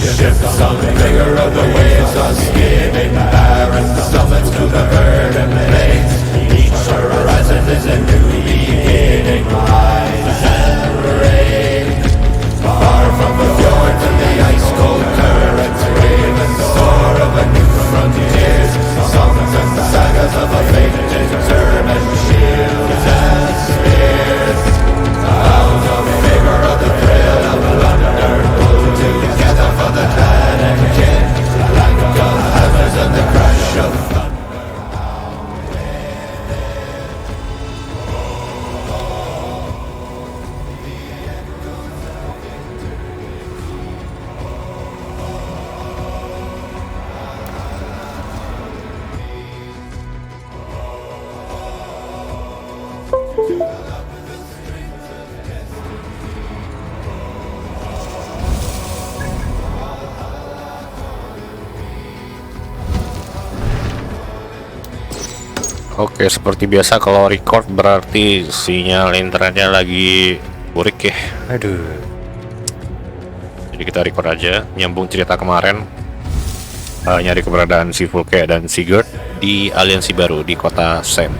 Ships on the bigger of the waves are skimming, barren summits to the verdant plains. Each horizon is a new beginning, rise and reign. Far from the fjords and the ice-cold currents, raven soar of a new frontiers. Songs and sagas of a fate determined, shields and spears. Out of favor of the thrill of London, pulled together for the clan and kin, like the hammers and the crash of thunder. Oke, seperti biasa kalau record berarti sinyal internetnya lagi burik ya. Aduh. Jadi kita record aja, nyambung cerita kemarin, nyari keberadaan si Fulke dan Sigurd di aliansi baru di kota Cent.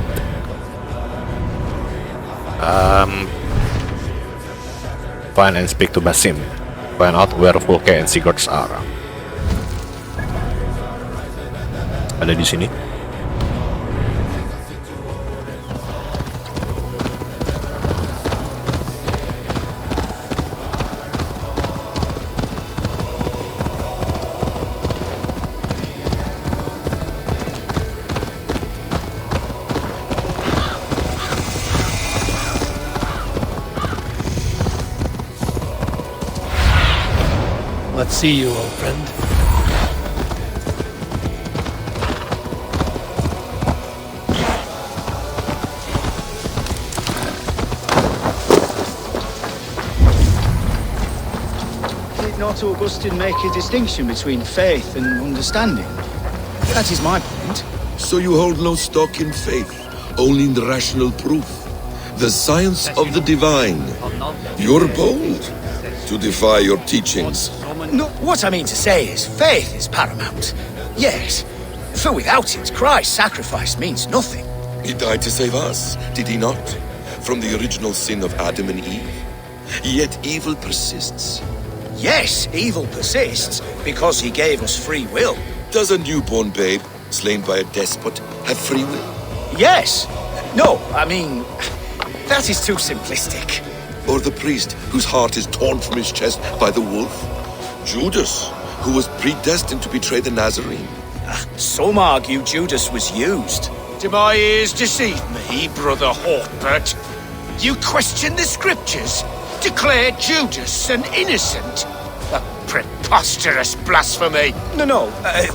Find and speak to Basim. Find out where Fulke and Sigurd are. Ada di sini. Let's see you, old friend. Did not Augustine make a distinction between faith and understanding? That is my point. So you hold no stock in faith, only in the rational proof, the science of the divine. You're bold to defy your teachings. No, what I mean to say is faith is paramount. Yes, for without it, Christ's sacrifice means nothing. He died to save us, did he not? From the original sin of Adam and Eve. Yet evil persists. Yes, evil persists because he gave us free will. Does a newborn babe, slain by a despot, have free will? Yes. No, I mean, that is too simplistic. Or the priest whose heart is torn from his chest by the wolf? Judas, who was predestined to betray the Nazarene? Some argue Judas was used. Do my ears deceive me, Brother Hawkbert? You question the scriptures? Declare Judas an innocent? A preposterous blasphemy! No,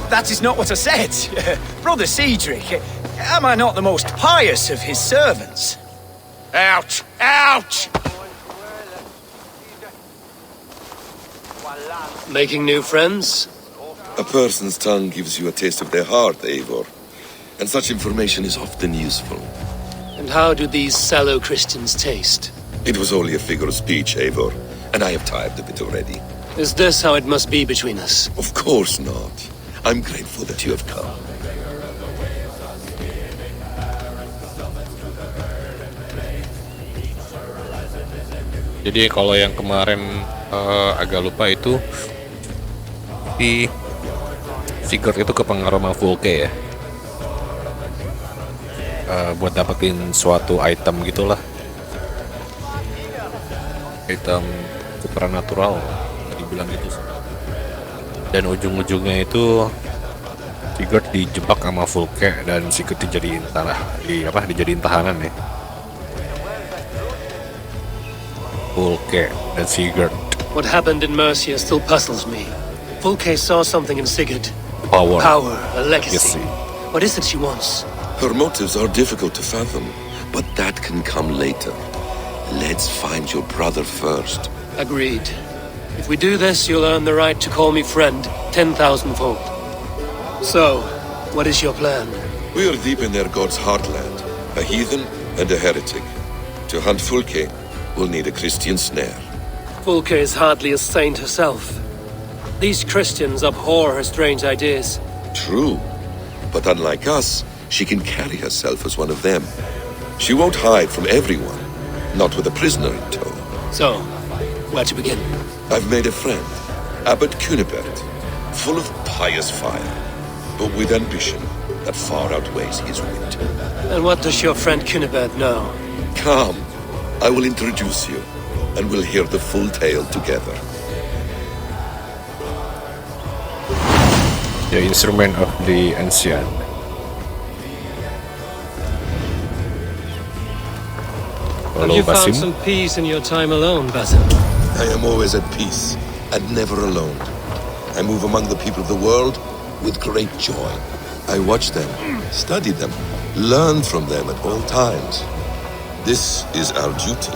that is not what I said. Brother Cedric, am I not the most pious of his servants? Out! Out! Making new friends? A person's tongue gives you a taste of their heart, Eivor. And such information is often useful. And how do these sallow Christians taste? It was only a figure of speech, Eivor, and I have tired of it already. Is this how it must be between us? Of course not. I'm grateful that you have come. Jadi kalau yang kemarin agak lupa itu si Sigurd itu kepengaruh sama Fulke ya, buat dapetin suatu item gitulah, item supernatural dibilang gitu. Dan ujung-ujungnya itu Sigurd dijebak sama Fulke dan Sigurd dijadiin dijadiin tahanan ya. Fulke dan Sigurd. What happened in Mercia still puzzles me. Fulke saw something in Sigurd. Power, a legacy. Yes. What is it she wants? Her motives are difficult to fathom, but that can come later. Let's find your brother first. Agreed. If we do this, you'll earn the right to call me friend 10,000-fold. So, what is your plan? We are deep in their god's heartland, a heathen and a heretic. To hunt Fulke, we'll need a Christian snare. Fulke is hardly a saint herself. These Christians abhor her strange ideas. True. But unlike us, she can carry herself as one of them. She won't hide from everyone, not with a prisoner in tow. So, where to begin? I've made a friend, Abbot Cynebert, full of pious fire, but with ambition that far outweighs his wit. And what does your friend Cynebert know? Come, I will introduce you, and we'll hear the full tale together. The instrument of the ancient. Have Hello, you found Basim. some peace in your time alone, Basim? I am always at peace, and never alone. I move among the people of the world with great joy. I watch them, study them, learn from them at all times. This is our duty,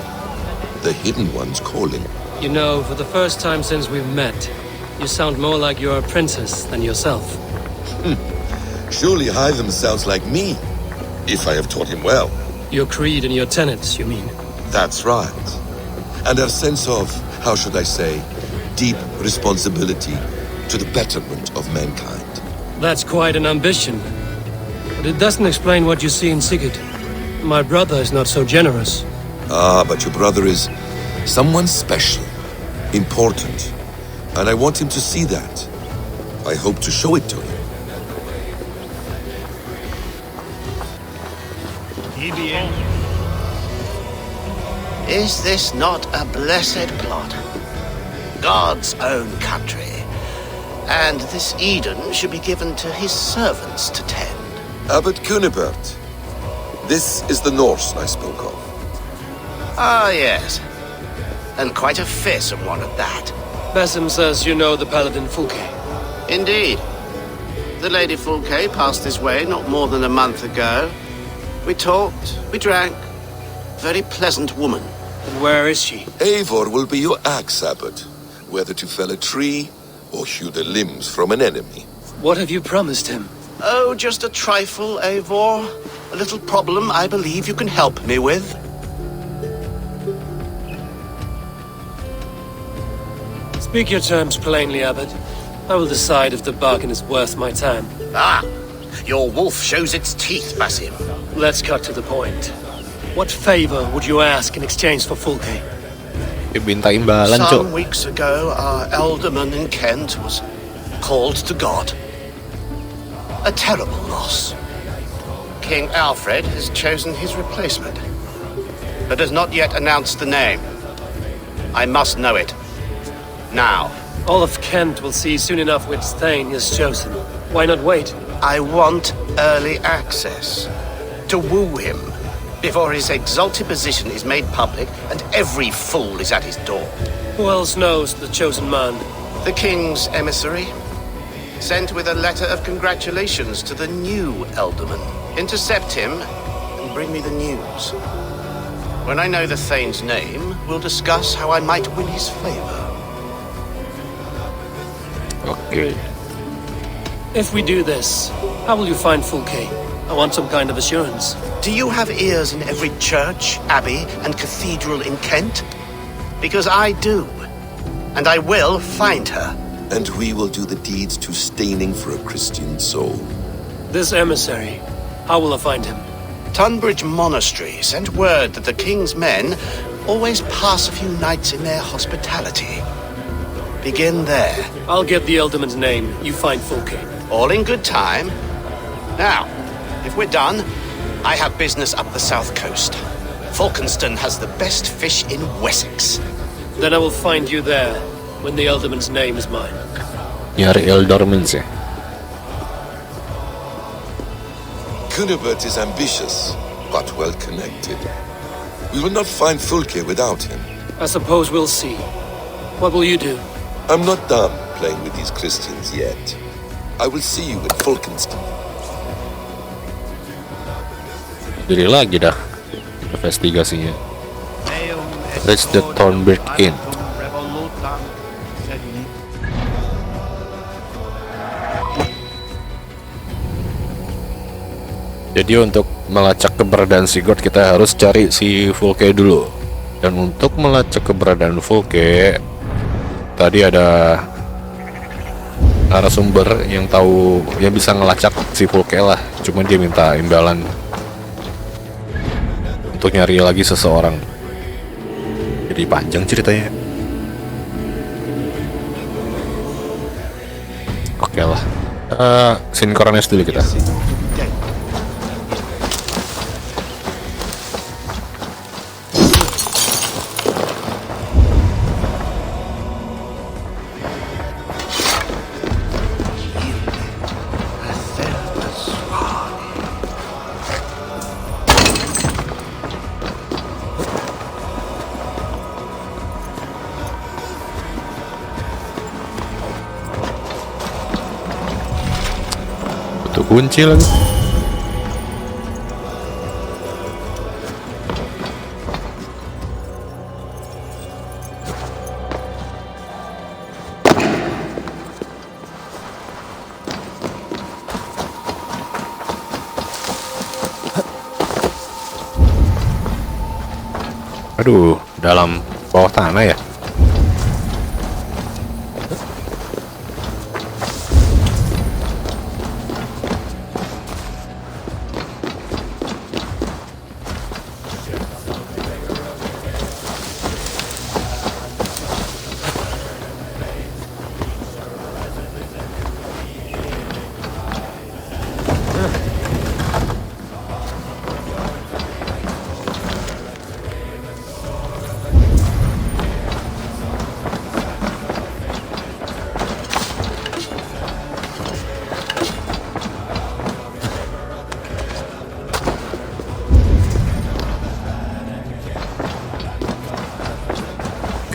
the Hidden One's calling. You know, for the first time since we've met, you sound more like you're a princess than yourself. Surely Hytham sounds like me, if I have taught him well. Your creed and your tenets, you mean? That's right. And our sense of, how should I say, deep responsibility to the betterment of mankind. That's quite an ambition. But it doesn't explain what you see in Sigurd. My brother is not so generous. Ah, but your brother is someone special, important, and I want him to see that. I hope to show it to him. Is this not a blessed plot? God's own country. And this Eden should be given to his servants to tend. Abbot Cynebert. This is the Norse I spoke of. Ah, yes. And quite a fearsome one at that. Basim says you know the paladin Fulke. Indeed. The Lady Fulke passed this way not more than a month ago. We talked, we drank. Very pleasant woman. And where is she? Eivor will be your axe, Abbot, whether to fell a tree or hew the limbs from an enemy. What have you promised him? Oh, just a trifle, Eivor. A little problem I believe you can help me with. Speak your terms plainly, Abbot. I will decide if the bargain is worth my time. Ah, your wolf shows its teeth, Basim. Let's cut to the point. What favor would you ask in exchange for Fulke? Minta imbalan, Cok. Some weeks ago, our alderman in Kent was called to God. A terrible loss. King Alfred has chosen his replacement, but has not yet announced the name. I must know it. Now. All of Kent will see soon enough which Thane is chosen. Why not wait? I want early access. To woo him before his exalted position is made public and every fool is at his door. Who else knows the chosen man? The king's emissary, sent with a letter of congratulations to the new alderman. Intercept him and bring me the news. When I know the Thane's name, we'll discuss how I might win his favor. Oke. If we do this, how will you find Fulke? I want some kind of assurance. Do you have ears in every church, abbey, and cathedral in Kent? Because I do. And I will find her. And we will do the deeds too staining for a Christian soul. This emissary, how will I find him? Tonbridge Monastery sent word that the king's men always pass a few nights in their hospitality. Begin there. I'll get the alderman's name. You find Fulke. All in good time. Now, if we're done, I have business up the south coast. Falkenston has the best fish in Wessex. Then I will find you there, when the alderman's name is mine. Nyari Ealdormans ya. Cynebert is ambitious, but well connected. We will not find Fulke without him. I suppose we'll see. What will you do? I'm not done playing with these Christians yet. I will see you in Falkenston. Jadi lagi dah investigasinya. Reach the Tonbridge Inn. Jadi untuk melacak keberadaan Sigurd kita harus cari si Fulke dulu. Dan untuk melacak keberadaan Fulke, tadi ada narasumber yang tahu, yang bisa ngelacak si Fulke lah. Cuma dia minta imbalan untuk nyari lagi seseorang. Jadi panjang ceritanya. Oke lah. Sinkronis dulu kita. Kunci lagi. Aduh, dalam bawah tanah ya.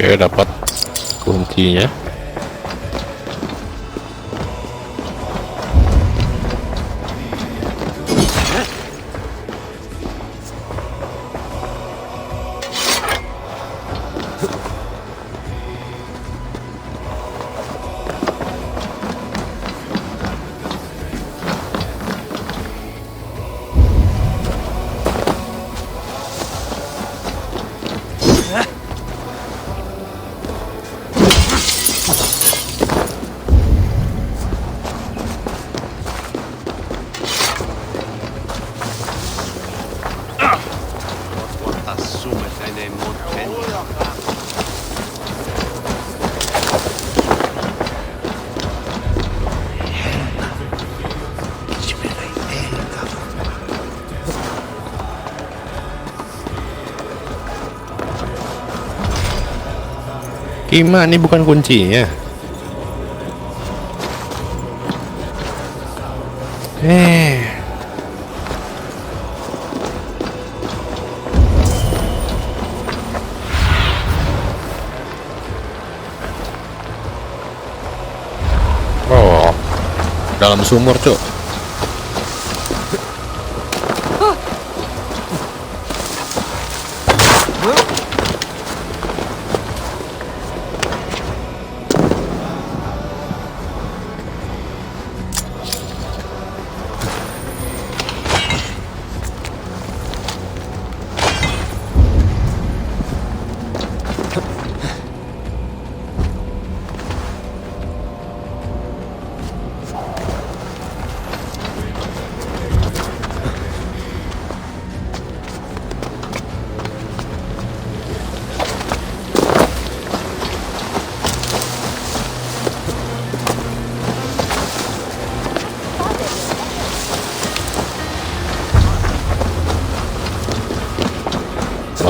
Oke, dapat kuncinya. Gimana, ini bukan kuncinya. Oh, dalam sumur, Cuk.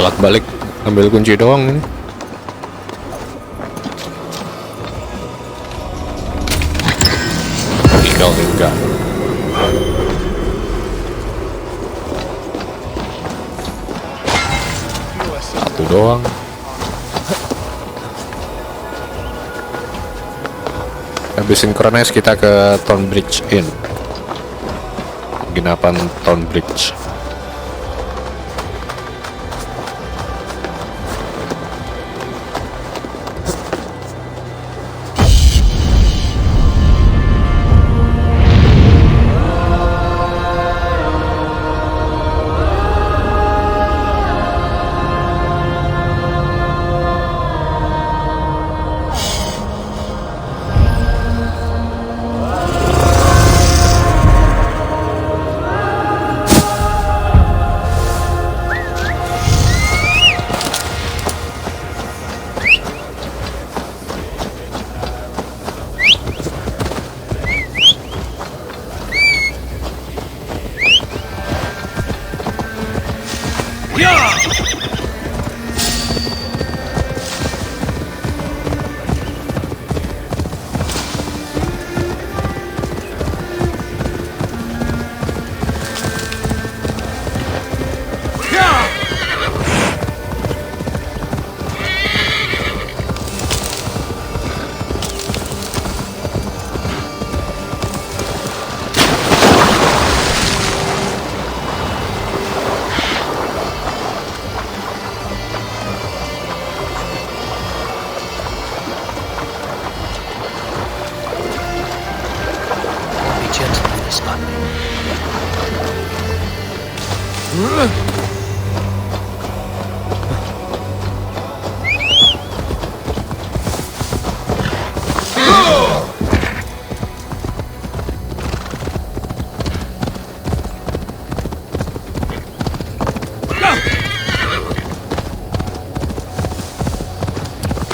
Bolak-balik ambil kunci doang ini. Tinggal enggak. Satu doang. Habis sinkronis kita ke Tonbridge Inn. Penginapan Tonbridge. Oke,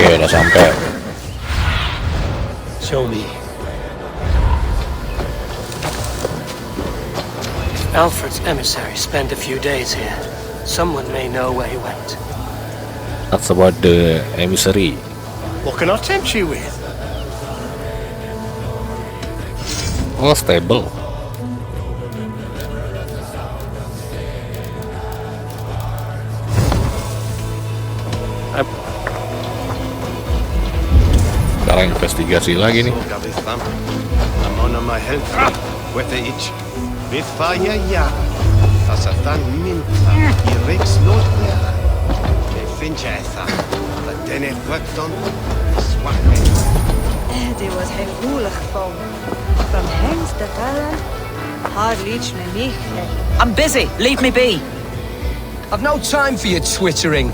udah sampai. Show me. Alfred's emissary spent a few days here. Someone may know where he went. That's about the emissary. What can I tempt you with? Oh, stable. Sekarang investigasi lagi nih. Amona my health. Whether it's with fire ya. Asatan minta. Irex Lord ya. Finja etha. But then it worked on swap. Det was hemlig from Hens to Talent. Hard leech me mich. I'm busy. Leave me be. I've no time for your twittering.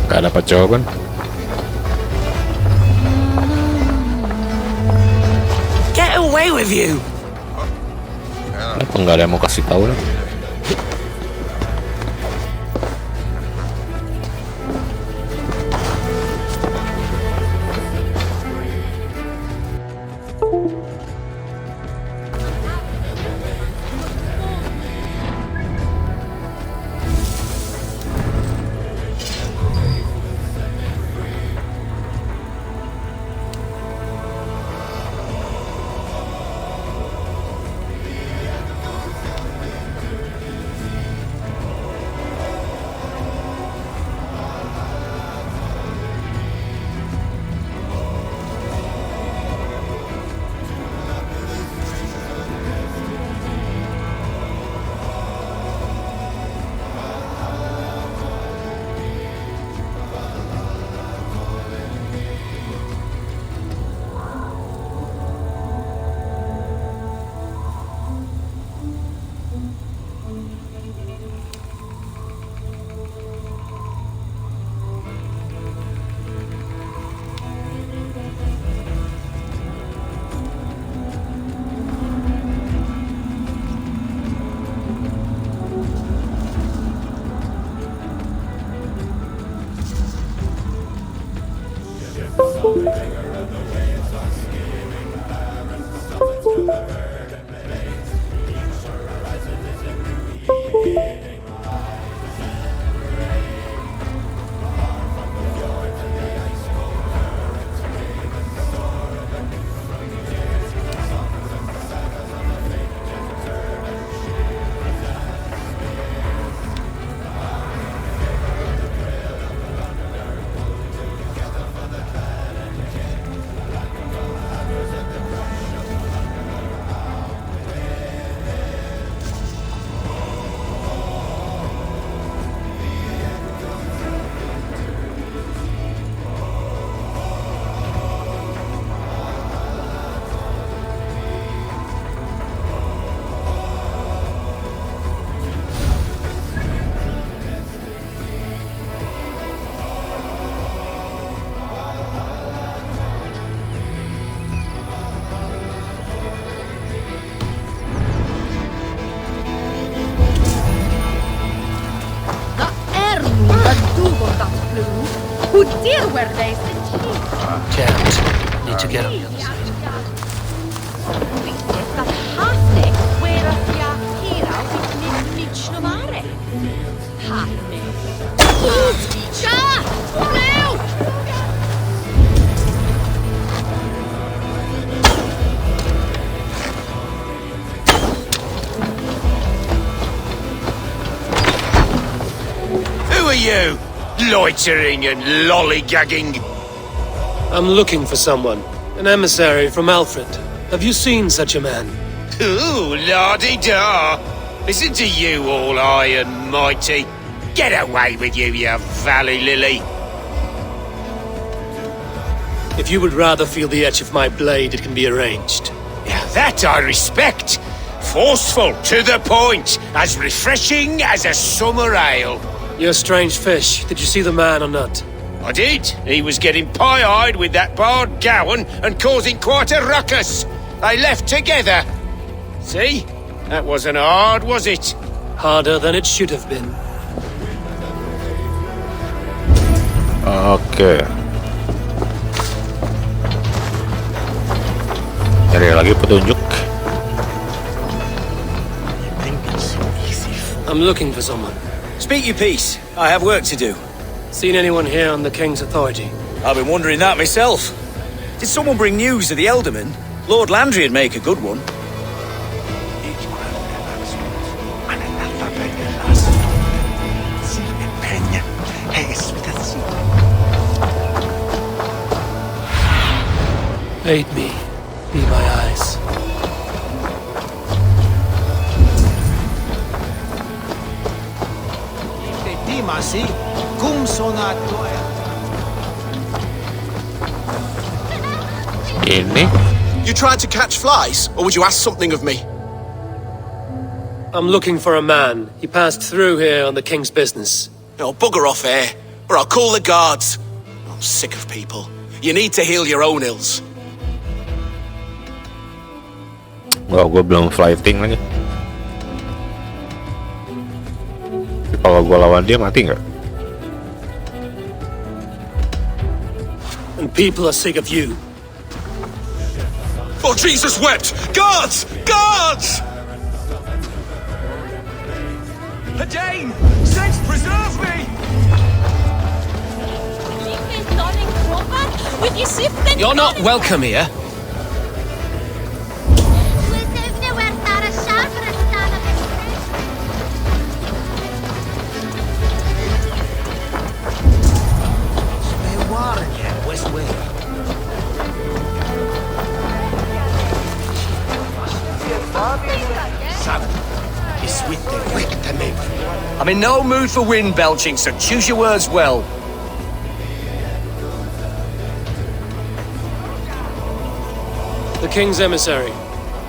Gak dapat jawaban. Get away with you. Kenapa nggak ada yang mau kasih tahu lah? Can't. Need to get on the other side. Who are you? Loitering and lollygagging. I'm looking for someone. An emissary from Alfred. Have you seen such a man? Ooh, la-di-da. Listen to you, all high and mighty. Get away with you, you valley lily. If you would rather feel the edge of my blade, it can be arranged. Yeah, that I respect. Forceful, to the point, as refreshing as a summer ale. You're a strange fish. Did you see the man or not? I did. He was getting pie-eyed with that bard Gowan and causing quite a ruckus. They left together. See? That wasn't hard, was it? Harder than it should have been. Oke. Cari lagi petunjuk. I'm looking for someone. Speak your piece. I have work to do. Seen anyone here on the King's authority? I've been wondering that myself. Did someone bring news of the Elderman? Lord Landry'd make a good one. Aid me. Be my eyes. Ini You tried to catch flies, or would you ask something of me? I'm looking for a man. He passed through here on the King's business. No, bugger off here, or I'll call the guards. I'm sick of people. You need to heal your own ills. Wah, gue belum fighting lagi. Tapi kalau gue lawan dia mati nggak? And people are sick of you. Oh, Jesus wept! Guards! Guards! The Dane! Saints preserve me! You're not welcome here. I'm in no mood for wind belching, so choose your words well. The King's emissary.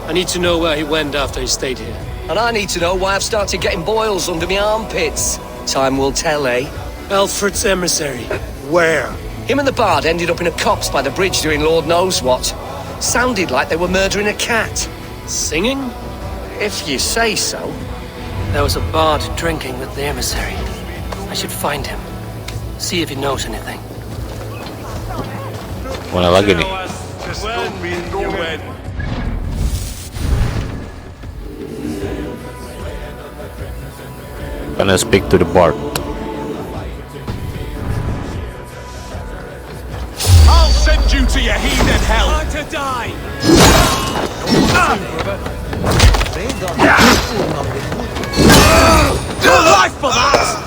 I need to know where he went after he stayed here. And I need to know why I've started getting boils under my armpits. Time will tell, eh? Alfred's emissary. Where? Him and the bard ended up in a copse by the bridge doing Lord knows what. Sounded like they were murdering a cat. Singing? If you say so. There was a bard drinking with the emissary. I should find him. See if he knows anything. Mana lagi nih? Can I speak to the bard? I'll send you to your heathen hell! Time to die! Your life for that!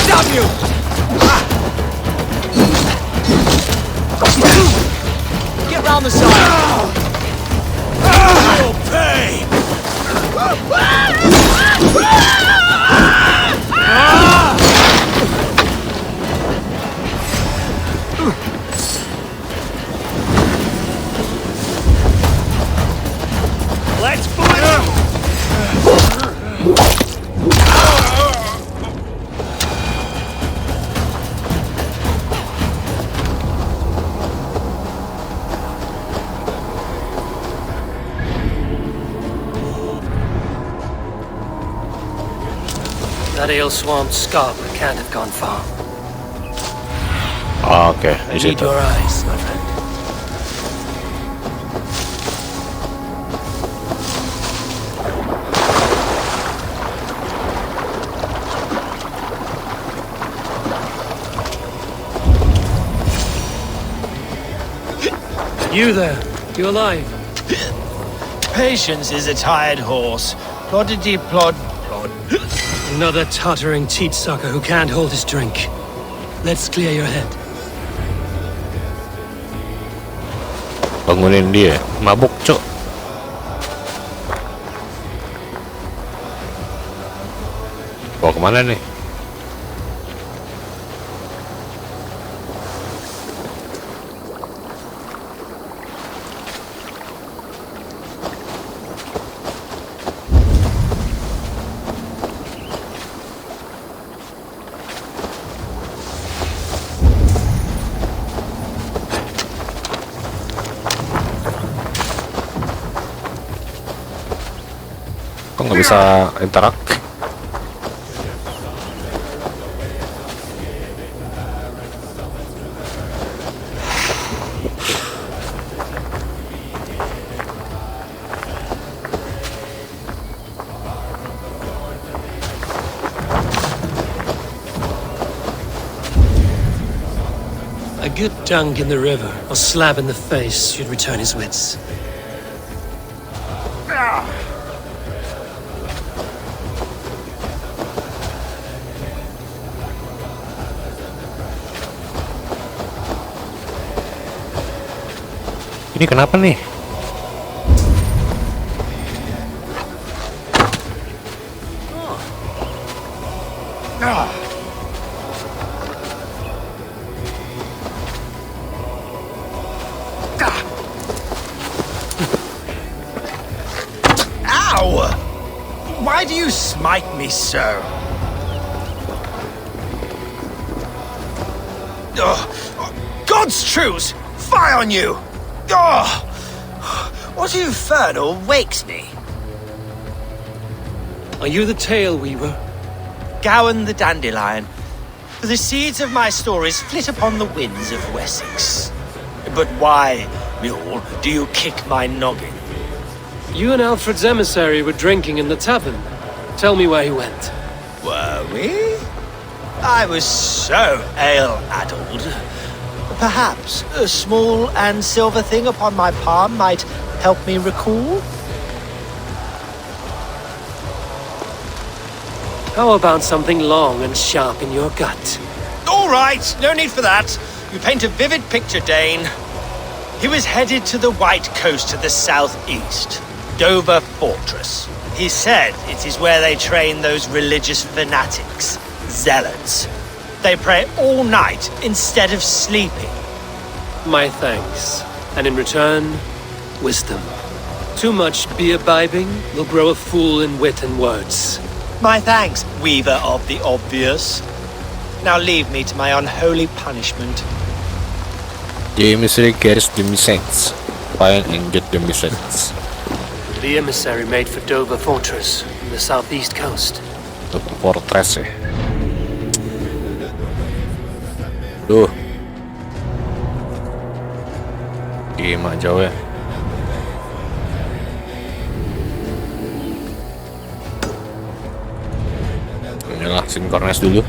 Damn you! Get round the side! You'll pay! Let's fight! That ale-swamped scarborough can't have gone far. Oke, I di need situ. your eyes, my friend. You there? You alive? Patience is a tired horse. Ploddity plod plod. Another tottering teat sucker who can't hold his drink. Let's clear your head. Bangunin dia, mabuk cok. Bawa kemana nih? Kok nggak bisa interak? A good dunk in the river or slap in the face should return his wits. Ini kenapa nih? Ow! Why do you smite me so? God's truce! Fie on you! What infernal wakes me? Are you the tale weaver? Gowan the dandelion. The seeds of my stories flit upon the winds of Wessex. But why, mule, do you kick my noggin? You and Alfred's emissary were drinking in the tavern. Tell me where he went. Were we? I was so ale-addled. Perhaps a small and silver thing upon my palm might help me recall? How about something long and sharp in your gut? All right, no need for that. You paint a vivid picture, Dane. He was headed to the White Coast to the southeast, Dover Fortress. He said it is where they train those religious fanatics, zealots. They pray all night instead of sleeping. My thanks. And in return, wisdom. Too much beer-bibbing will grow a fool in wit and words. My thanks, weaver of the obvious. Now leave me to my unholy punishment. The emissary carries the message. Find and get the message. The emissary made for Dover Fortress, on the southeast coast. The fortress ya. Duh. Gimana jauh ya? Inilah sinkronis dulu.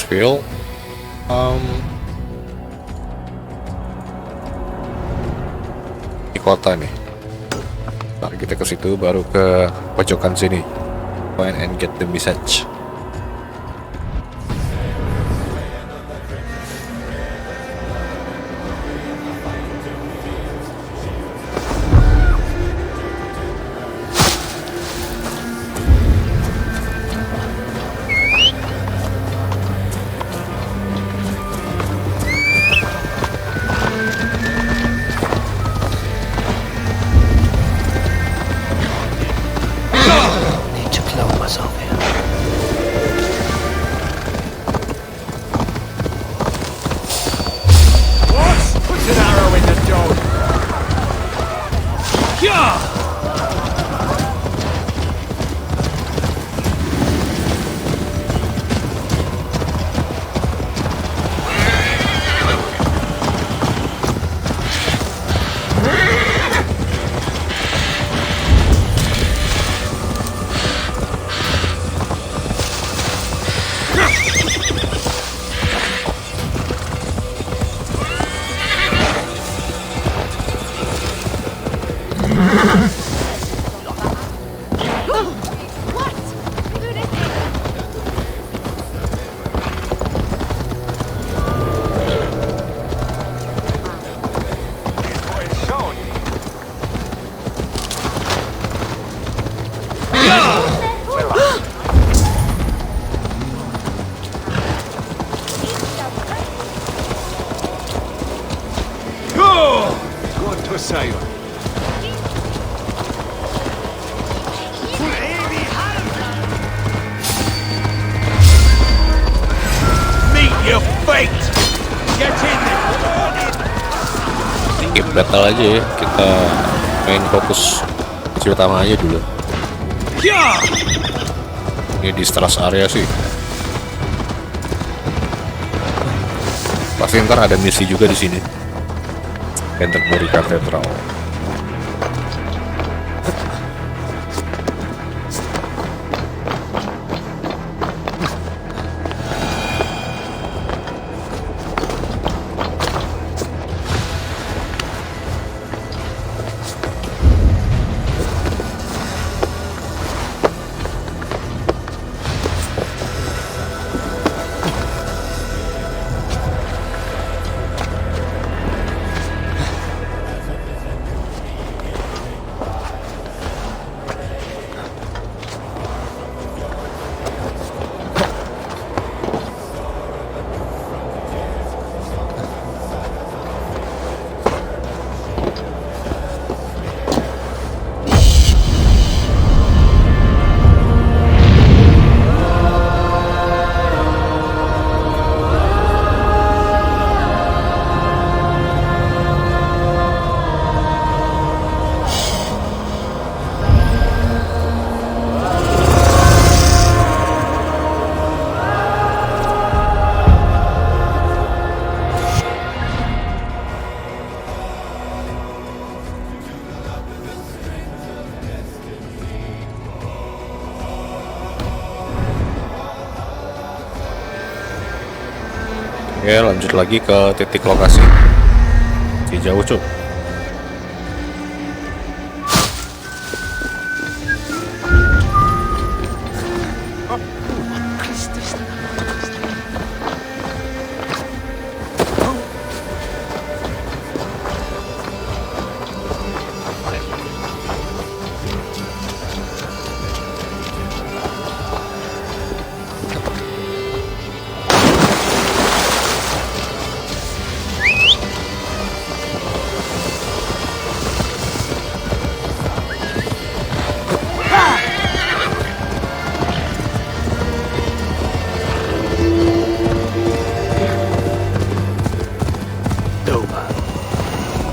Feel di kota nih. Ntar kita ke situ baru ke pojokan sini. Find and get the message. Skip battle aja ya, kita main fokus misi utama aja dulu. Ini di stress area sih. Pasti ntar ada misi juga di sini. Canterbury Cathedral. Oke, lanjut lagi ke titik lokasi. Di jauh cuk.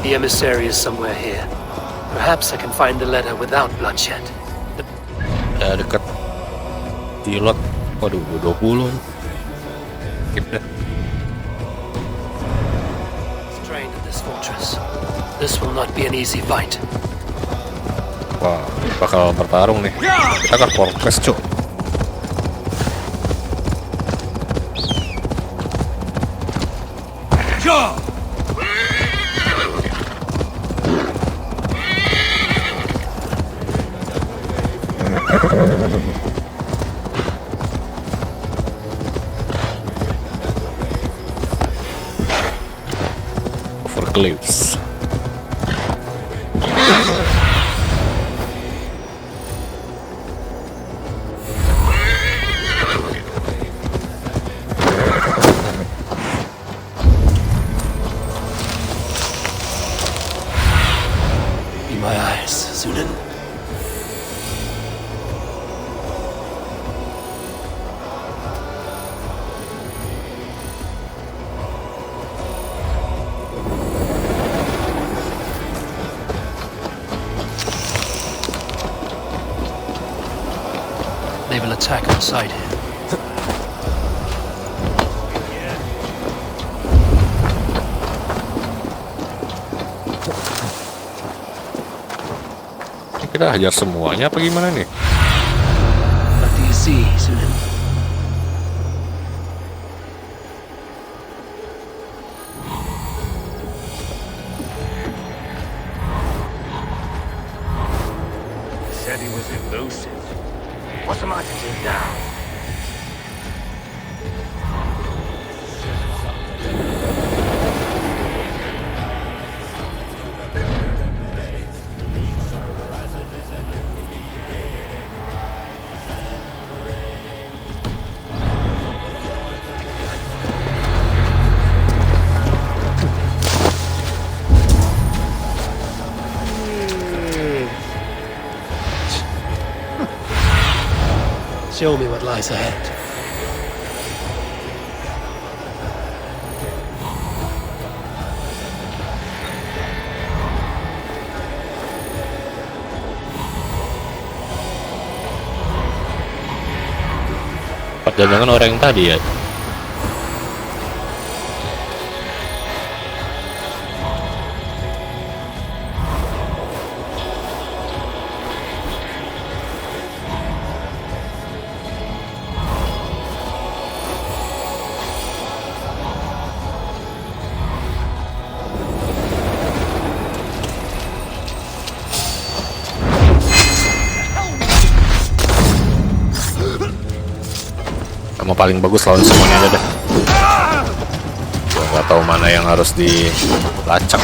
The emissary is somewhere here. Perhaps I can find the letter without bloodshed. Ya dekat pilot. Waduh, 20. Skip dah. Strain at this fortress. This will not be an easy fight. Wah, bakal bertarung nih. Kita ke fortress cuk. Over cliffs. Be my eyes, Sunan. They will attack on sight here. Kita hajar semuanya apa gimana nih? What do you see, Sunan? Said he was elusive. What am I to do now? Show me what lies ahead. Jangan orang yang tadi ya. Kamu paling bagus lawan semuanya aja deh. Gua nggak tahu mana yang harus dilacak.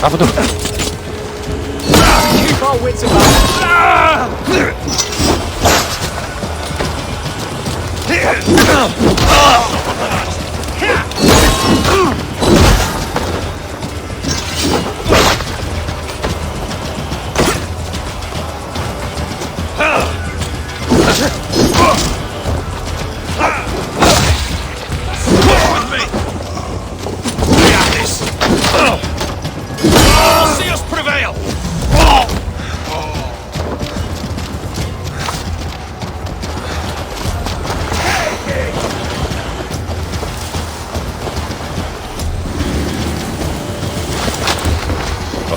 Apa tuh? Keep our wits about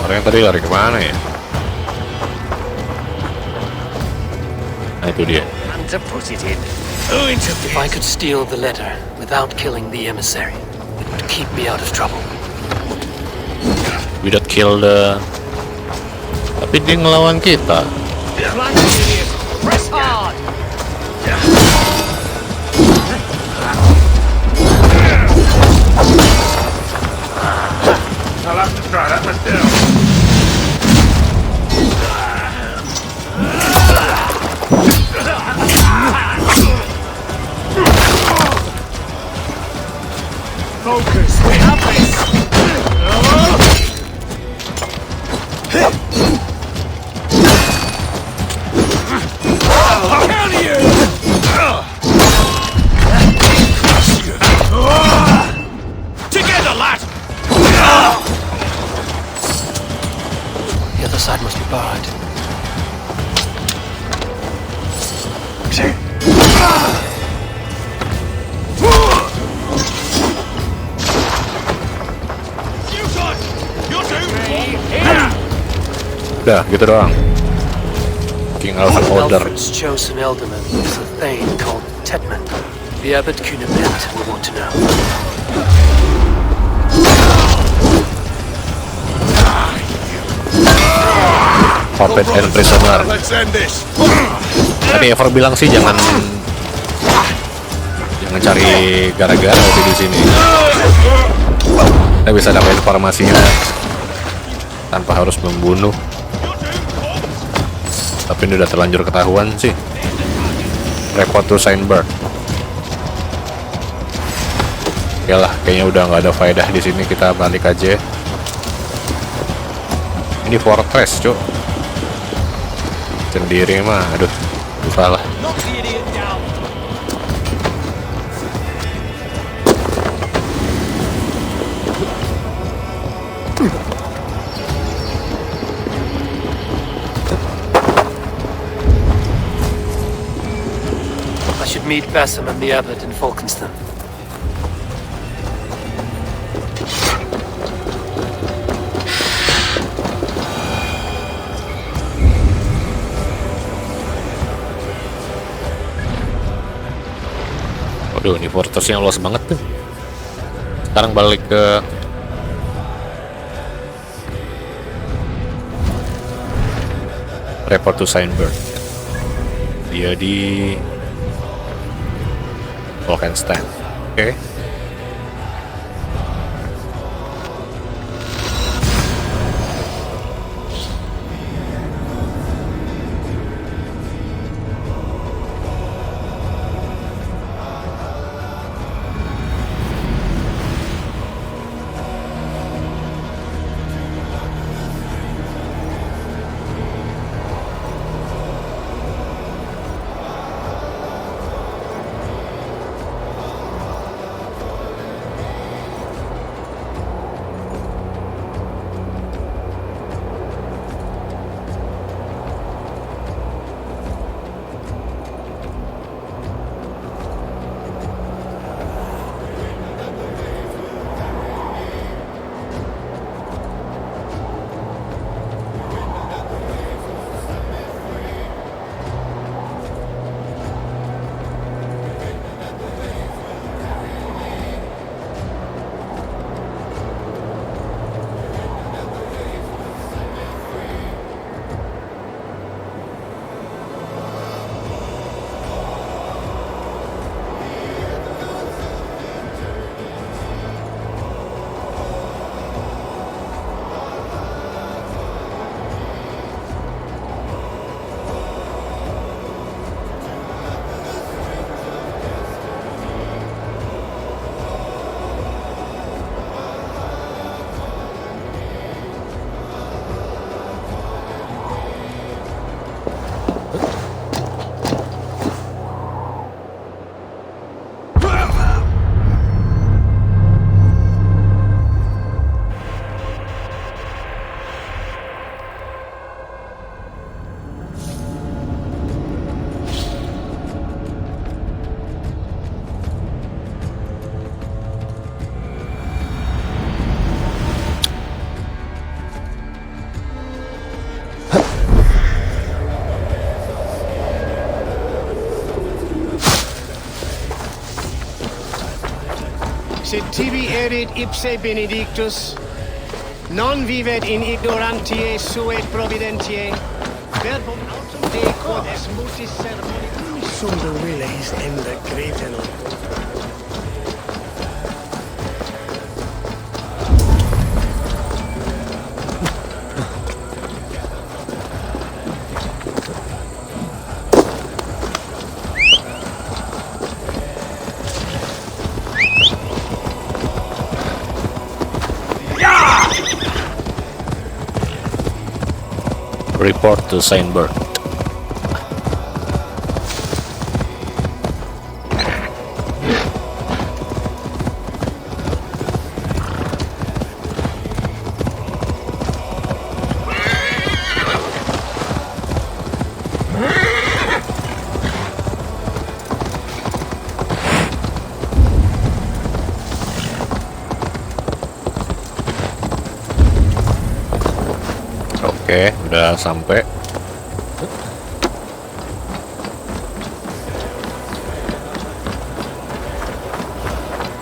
Orang yang tadi lari kemana ya? Nah itu dia. If I could steal the letter without killing the emissary, it would keep me out of trouble. Without kill the... Tapi dia ngelawan kita. press hard. I'll have to try that myself. Focus, we have this. I'll kill you. Together, lad. The other side must be barred. Udah, gitu doang. King Alfred Order. Alfred's chosen ealdorman is a thane called Tedmund. The Abbot Cynebert will want to know. Puppet and prisoner. Tadi Eivor bilang sih jangan cari gara-gara di sini. Kita bisa dapat informasinya tanpa harus membunuh. Tapi ini udah terlanjur ketahuan sih. Report to Cynebert. Oke lah, kayaknya udah nggak ada faedah di sini. Kita balik aja. Ini fortress, cuk. Sendiri mah, aduh, susah lah. I should meet Basim and the Abbot in Fulkenstein. Waduh, ini fortressnya luas banget tuh. Sekarang balik ke report to Cynebert. Dia di Rouecistre. Oke. Sed tibi erit ipse benedictus, non vivet in ignorantiae sue providentiae, verbum autum Dei quod es multis sermonicum sum de viles ende gretenum. Report to Cynebert. Udah sampai.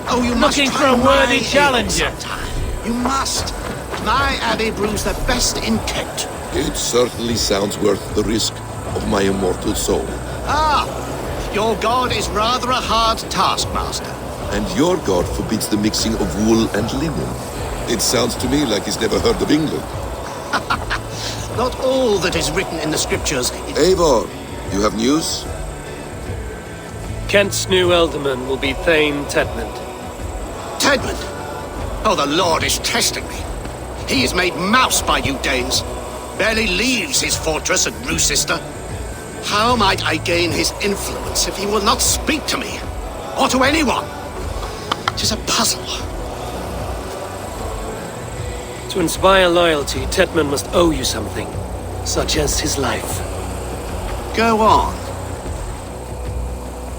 Oh, you must looking for a worthy challenger. You must. My abbey brews the best in Kent. It certainly sounds worth the risk of my immortal soul. Ah, your god is rather a hard taskmaster. And your god forbids the mixing of wool and linen. It sounds to me like he's never heard of England. Not all that is written in the scriptures. Eivor, you have news? Kent's new ealdorman will be Dane Tedmund. Tedmund? Oh, the Lord is testing me. He is made mouse by you Danes. Barely leaves his fortress at Rouecistre. How might I gain his influence if he will not speak to me? Or to anyone? It is a puzzle. To inspire loyalty, Tedmund must owe you something, such as his life. Go on.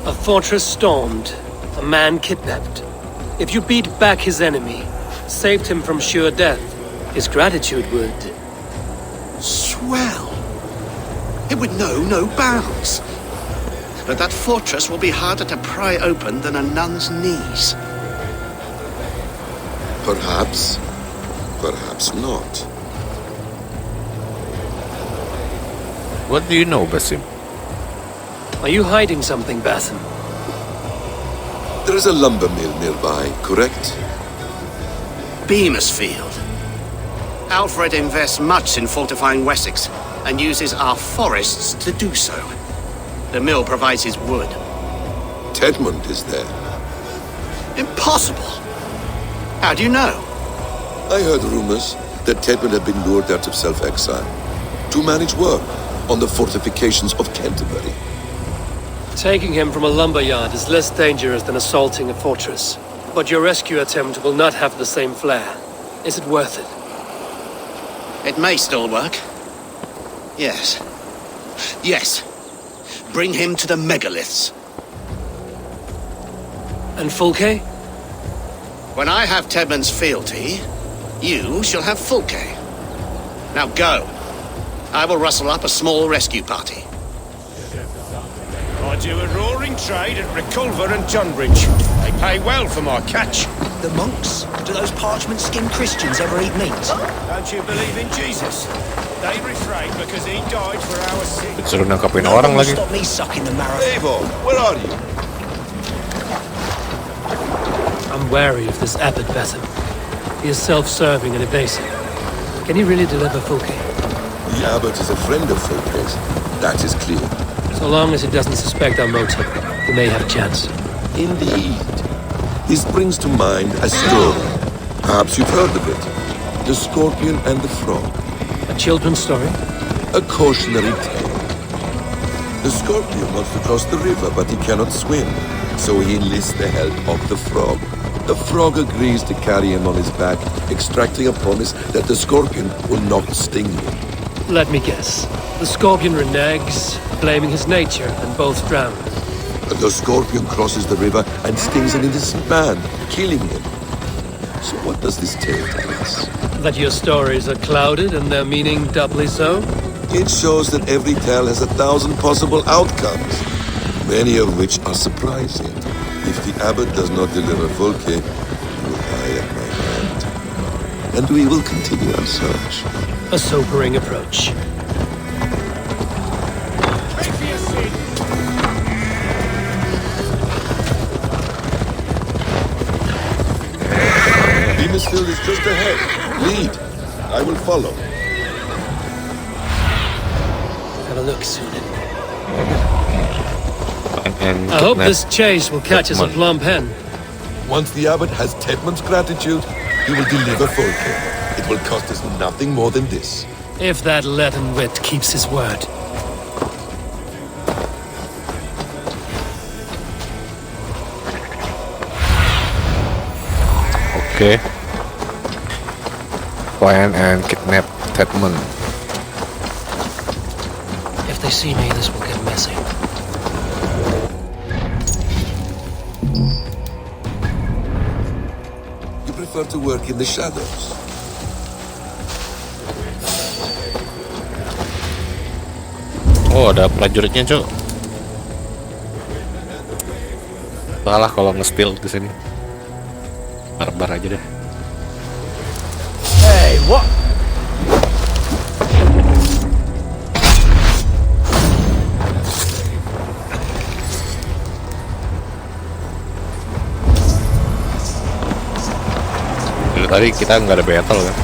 A fortress stormed, a man kidnapped. If you beat back his enemy, saved him from sure death, his gratitude would... Swell. It would know no bounds. But that fortress will be harder to pry open than a nun's knees. Perhaps. Perhaps not. What do you know, Basim? Are you hiding something, Basim? There is a lumber mill nearby, correct? Beamisfield. Alfred invests much in fortifying Wessex, and uses our forests to do so. The mill provides his wood. Tedmund is there. Impossible! How do you know? I heard rumors that Tedmund had been lured out of self-exile to manage work on the fortifications of Canterbury. Taking him from a lumberyard is less dangerous than assaulting a fortress. But your rescue attempt will not have the same flair. Is it worth it? It may still work. Yes. Yes. Bring him to the megaliths. And Fulke? When I have Tedmund's fealty, you shall have Fulke. Now go. I will rustle up a small rescue party. I do a roaring trade at Reculver and Tonbridge. They pay well for my catch. The monks? Do those parchment-skinned Christians ever eat meat? Don't you believe in Jesus? They refrain because he died for our sins. Disuruh nangkapin orang lagi. Stop me sucking the marrow. Eivor, where are you? I'm wary of this abbot, Basim. He is self-serving and evasive. Can he really deliver Fulke? The abbot is a friend of Fulke's. That is clear. So long as he doesn't suspect our motive, we may have a chance. Indeed. This brings to mind a story. Perhaps you've heard of it. The Scorpion and the Frog. A children's story? A cautionary tale. The Scorpion wants to cross the river, but he cannot swim. So he enlists the help of the Frog. The Frog agrees to carry him on his back, extracting a promise that the Scorpion will not sting him. Let me guess. The Scorpion reneges, blaming his nature, and both drown. The Scorpion crosses the river and stings an innocent man, killing him. So what does this tale tell us? That your stories are clouded and their meaning doubly so? It shows that every tale has 1,000 possible outcomes, many of which are surprising. If the abbot does not deliver Fulke, he will die at my hand. And we will continue our search. A sobering approach. Beamisfield is just ahead. Lead. I will follow. Have a look soon. And I hope this chase will catch us a plump hen. Once the abbot has Tedmund's gratitude, he will deliver Fulke. It will cost us nothing more than this. If that leaden wit keeps his word. Okay. Find and kidnap Tedmund. If they see me, this will get messy. You prefer to work in the shadows? Oh, ada prajuritnya, Cuk. Salah kalau nge-spill di sini. Barbar aja deh. Hey, what? Dari tadi kita nggak ada battle kan?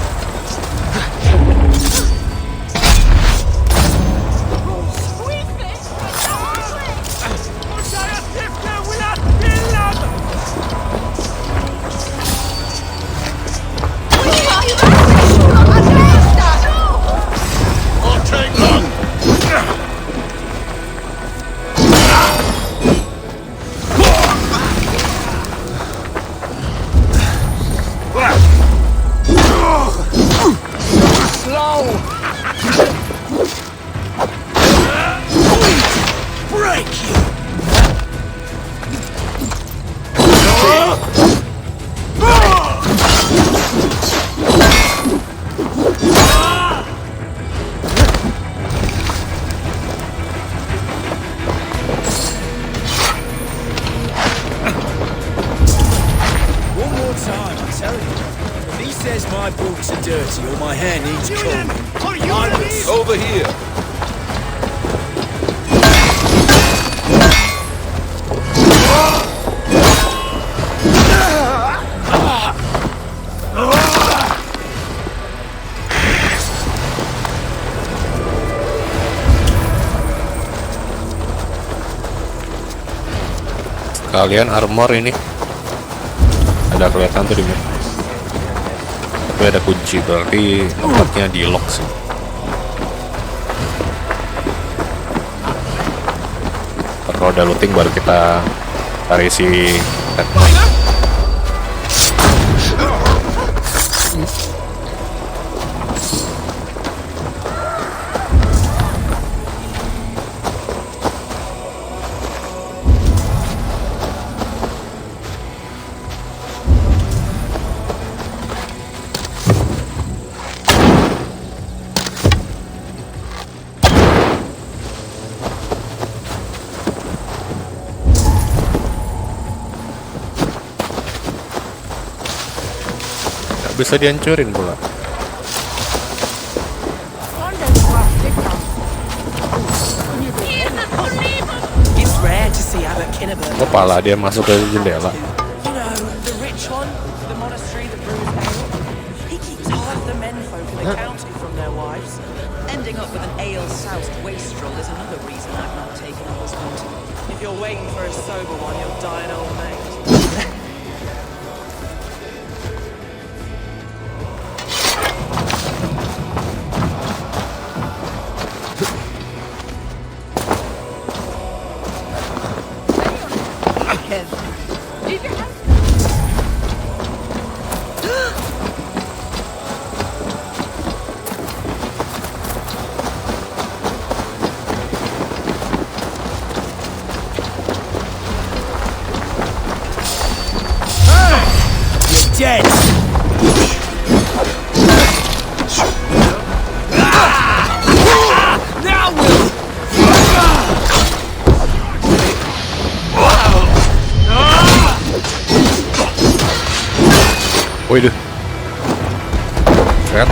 Over here. Kalian armor ini ada kelihatan tuh di map. Tapi ada kunci, berarti tempatnya di lock sih. Kalau udah looting baru kita cari si Tedmund. Bisa dihancurin pula. Kepala dia masuk ke jendela. Dead. Now we'll. Waduh. Red.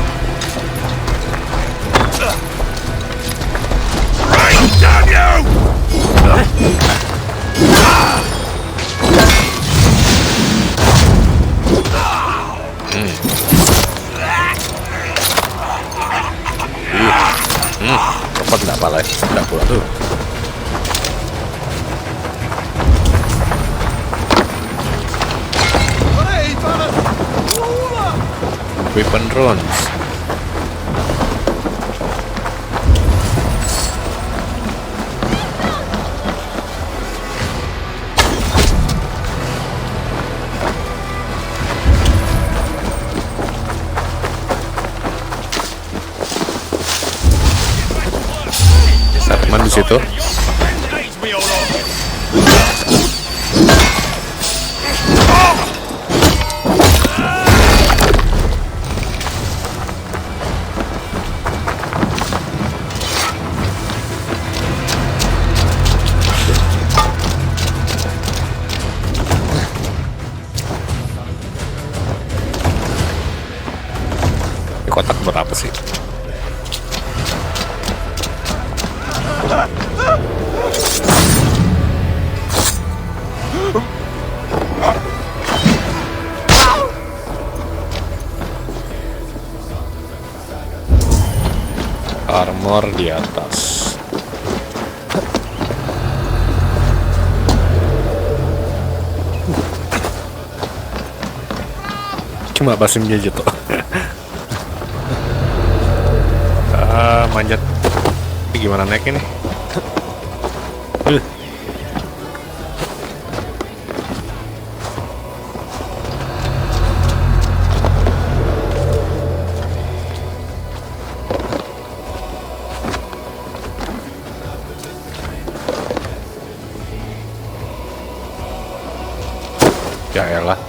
Right down you. Cepat nggak pala, nggak pula tuh. Weapon drones. Tedmund di situ. kotak berapa sih? Armor di atas. Cuma Basimnya jatuh. Manjat. Ini gimana naiknya nih? Ya elah.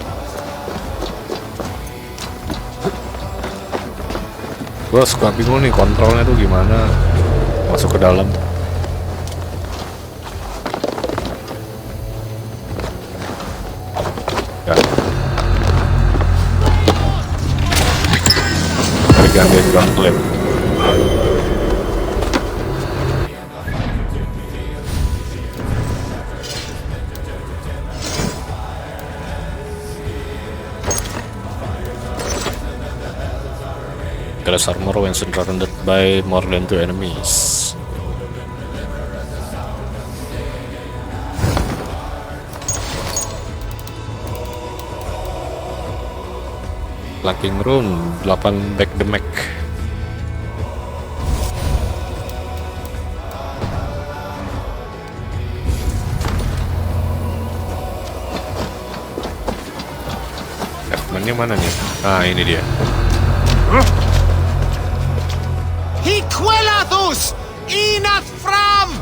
Gue suka bingung nih kontrolnya tuh gimana masuk ke dalam. Ya. Ganti juga klaim. Increase armor when surrounded by more than 2 enemies. Flanking room 8 back the mech. F-man-nya mana nih? Ah, ini dia. Hiquelathus! Inath fram!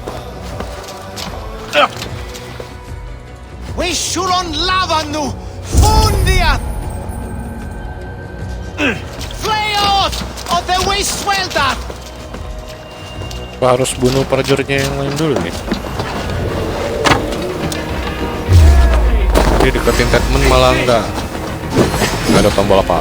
We shulon lavanu! Fundiat! Flayot! Of the waste sweldat! Harus bunuh prajuritnya yang lain dulu nih. Dia deketin Tedmund malah nggak ada tombol apa.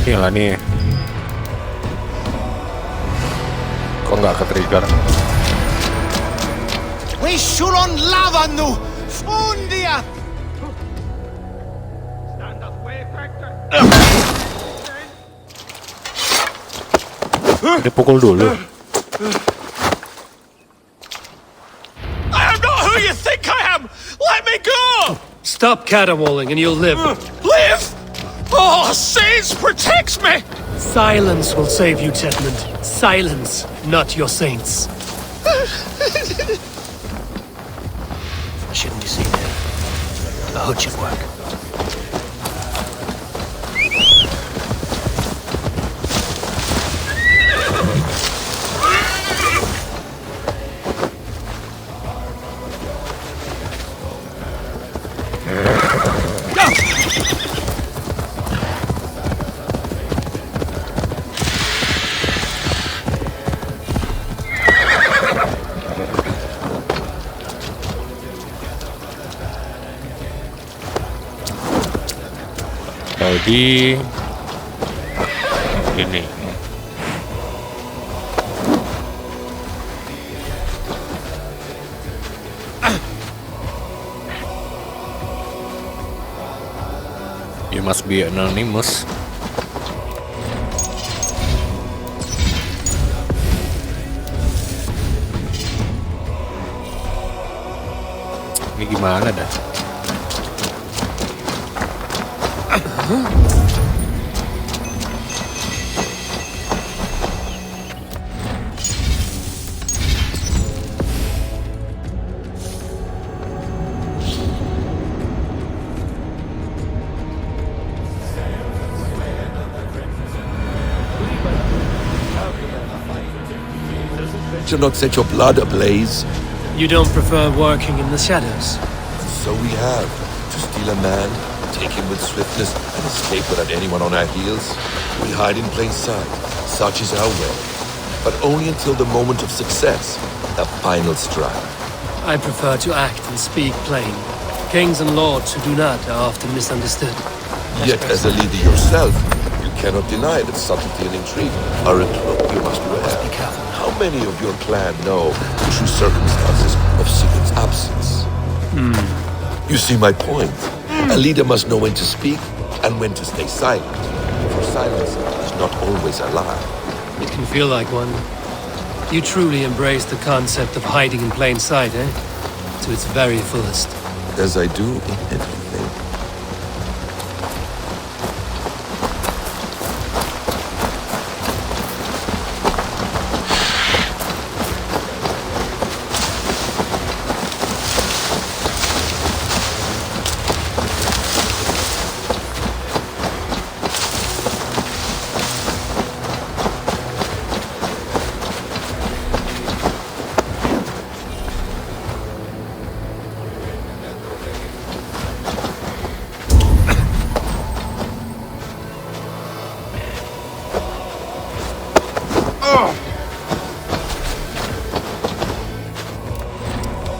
Gila nih. Kok nggak ketrigger? We shulon lavanu! Fundiat! Dipukul dulu. I am not who you think I am! Let me go! Stop caterwauling and you'll live. Live? Oh, Saints protects me! Silence will save you, Tedmund. Silence, not your saints. Shouldn't you see there? The hood should work. Di ini you must be anonymous. Ini gimana dah? to not set your blood ablaze. You don't prefer working in the shadows? And so we have. To steal a man, take him with swiftness, and escape without anyone on our heels. We hide in plain sight. Such is our way. But only until the moment of success, the final strike. I prefer to act and speak plain. Kings and lords who do not are often misunderstood. Yet, as a leader yourself, you cannot deny that subtlety and intrigue are a cloak you must wear. How many of your clan know the true circumstances of Sigurd's absence? You see my point. A leader must know when to speak and when to stay silent. For silence is not always a lie. It can feel like one. You truly embrace the concept of hiding in plain sight, eh? To its very fullest. As I do in everything.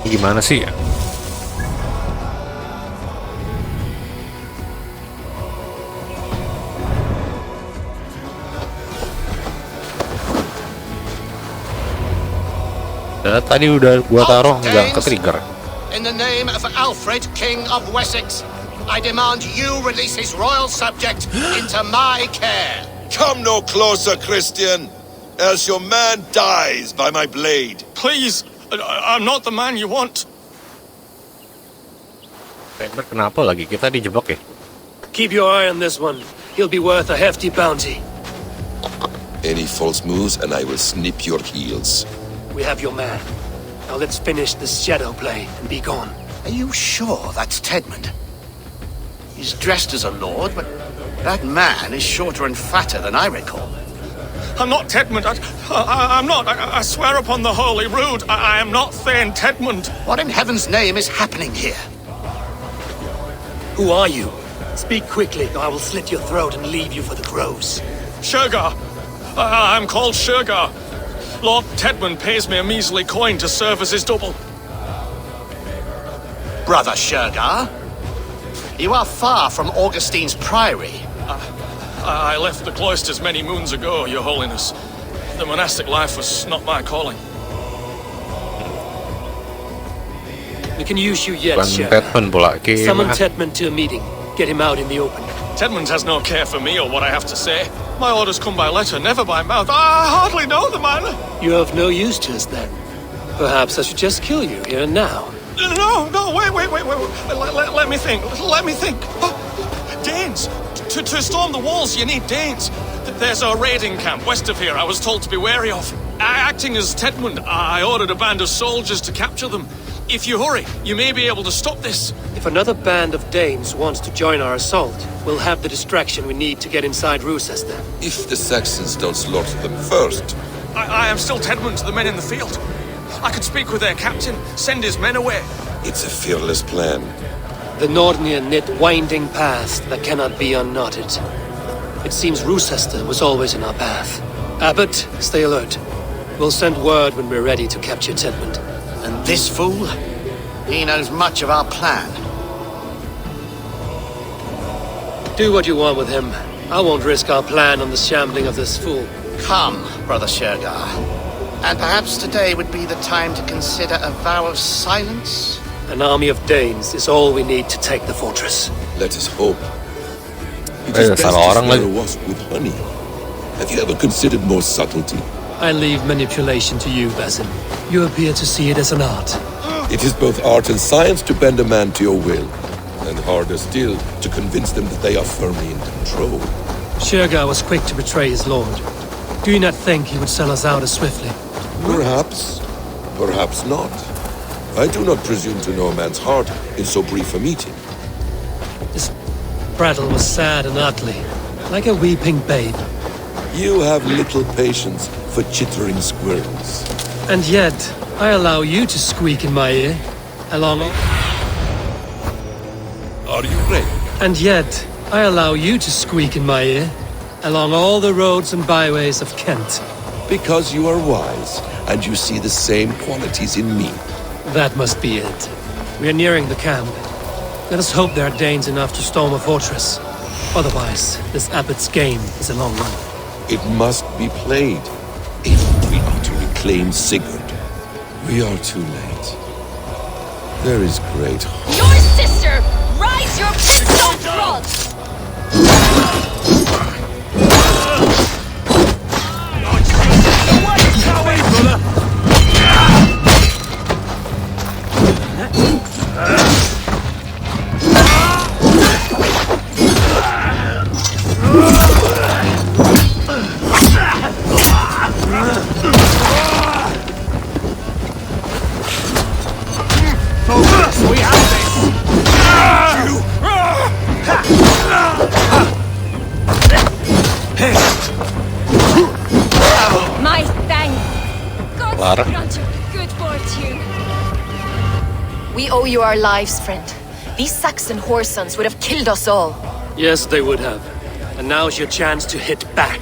Gimana sih ya? Tadi udah gua taruh nggak ketrigger. In the name of Alfred, King of Wessex, I demand you release his royal subject into my care. Come no closer, Christian, else your man dies by my blade. Please, I'm not the man you want. Cynebert, kenapa lagi kita dijebak ya? Keep your eye on this one. He'll be worth a hefty bounty. Any false moves and I will snip your heels. We have your man. Now let's finish this shadow play and be gone. Are you sure that's Tedmund? He's dressed as a lord, but that man is shorter and fatter than I recall. I'm not Tedmund. I'm not. I swear upon the Holy Rood, I am not Thane Tedmund. What in heaven's name is happening here? Who are you? Speak quickly, or I will slit your throat and leave you for the crows. Shergar. I'm called Shergar. Lord Tedmund pays me a measly coin to serve as his double. Brother Shergar, you are far from Augustine's priory. I left the cloisters many moons ago, Your Holiness. The monastic life was not my calling. We can use you yet, Tedmund pula. Summon Tedmund to a meeting. Get him out in the open. Tedmund has no care for me or what I have to say. My orders come by letter, never by mouth. I hardly know the man. You're of no use to us then. Perhaps I should just kill you here and now. No, wait. Let me think. Oh, Danes. To storm the walls, you need Danes. There's a raiding camp west of here I was told to be wary of. Acting as Tedmund, I ordered a band of soldiers to capture them. If you hurry, you may be able to stop this. If another band of Danes wants to join our assault, we'll have the distraction we need to get inside Rouecistre. If the Saxons don't slaughter them first. I am still Tedmund to the men in the field. I could speak with their captain, send his men away. It's a fearless plan. The Nordnir knit winding paths that cannot be unknotted. It seems Rouecistre was always in our path. Abbot, stay alert. We'll send word when we're ready to capture Tedmund. And this fool? He knows much of our plan. Do what you want with him. I won't risk our plan on the shambling of this fool. Come, Brother Shergar. And perhaps today would be the time to consider a vow of silence? An army of Danes is all we need to take the fortress. Let us hope. It is best to snare a wasp with honey. Have you ever considered more subtlety? I leave manipulation to you, Basim. You appear to see it as an art. It is both art and science to bend a man to your will, and harder still to convince them that they are firmly in control. Shergar was quick to betray his lord. Do you not think he would sell us out as swiftly? Perhaps. Perhaps not. I do not presume to know a man's heart in so brief a meeting. His prattle was sad and ugly, like a weeping babe. You have little patience for chittering squirrels. And yet, I allow you to squeak in my ear, along... Are you ready? And yet, I allow you to squeak in my ear, along all the roads and byways of Kent. Because you are wise, and you see the same qualities in me. That must be it. We are nearing the camp. Let us hope there are Danes enough to storm a fortress. Otherwise, this abbot's game is a long one. It must be played, if we are to reclaim Sigurd. We are too late. There is great hope. Your sister! Rise your pistol prods! We have this! My thanks! God grant you good fortune! We owe you our lives, friend. These Saxon whoresons would have killed us all. Yes, they would have. And now's your chance to hit back.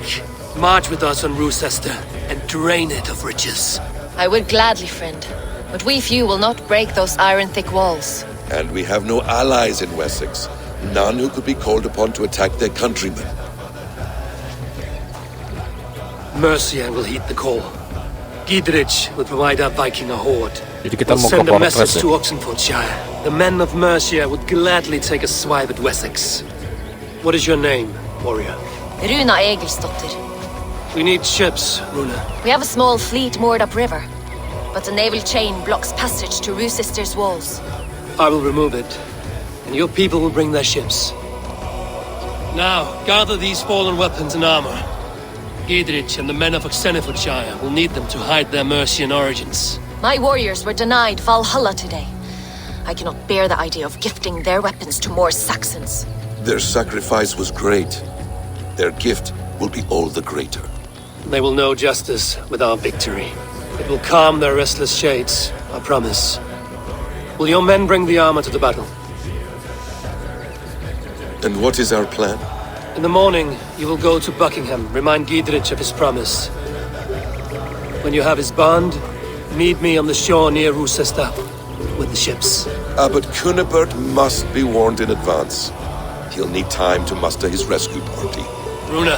March with us on Rouecistre and drain it of riches. I would gladly, friend. But we few will not break those iron-thick walls. And we have no allies in Wessex. None who could be called upon to attack their countrymen. Mercia will heed the call. Gidrich will provide our Viking a horde. Jadi kita We'll mau ke send a Fortress message ya? to Oxenfordshire. The men of Mercia would gladly take a swipe at Wessex. What is your name, warrior? Runa Egilsdotter. We need ships, Runa. We have a small fleet moored upriver, but a naval chain blocks passage to Rouecistre's walls. I will remove it, and your people will bring their ships. Now, gather these fallen weapons and armor. Gidrich and the men of Oxenfordshire will need them to hide their Mercian origins. My warriors were denied Valhalla today. I cannot bear the idea of gifting their weapons to more Saxons. Their sacrifice was great. Their gift will be all the greater. They will know justice with our victory. It will calm their restless shades, I promise. Will your men bring the armor to the battle? And what is our plan? In the morning, you will go to Buckingham, remind Gidrich of his promise. When you have his bond, meet me on the shore near Rouecistre with the ships. Abbot Cynebert must be warned in advance. He'll need time to muster his rescue party. Runa,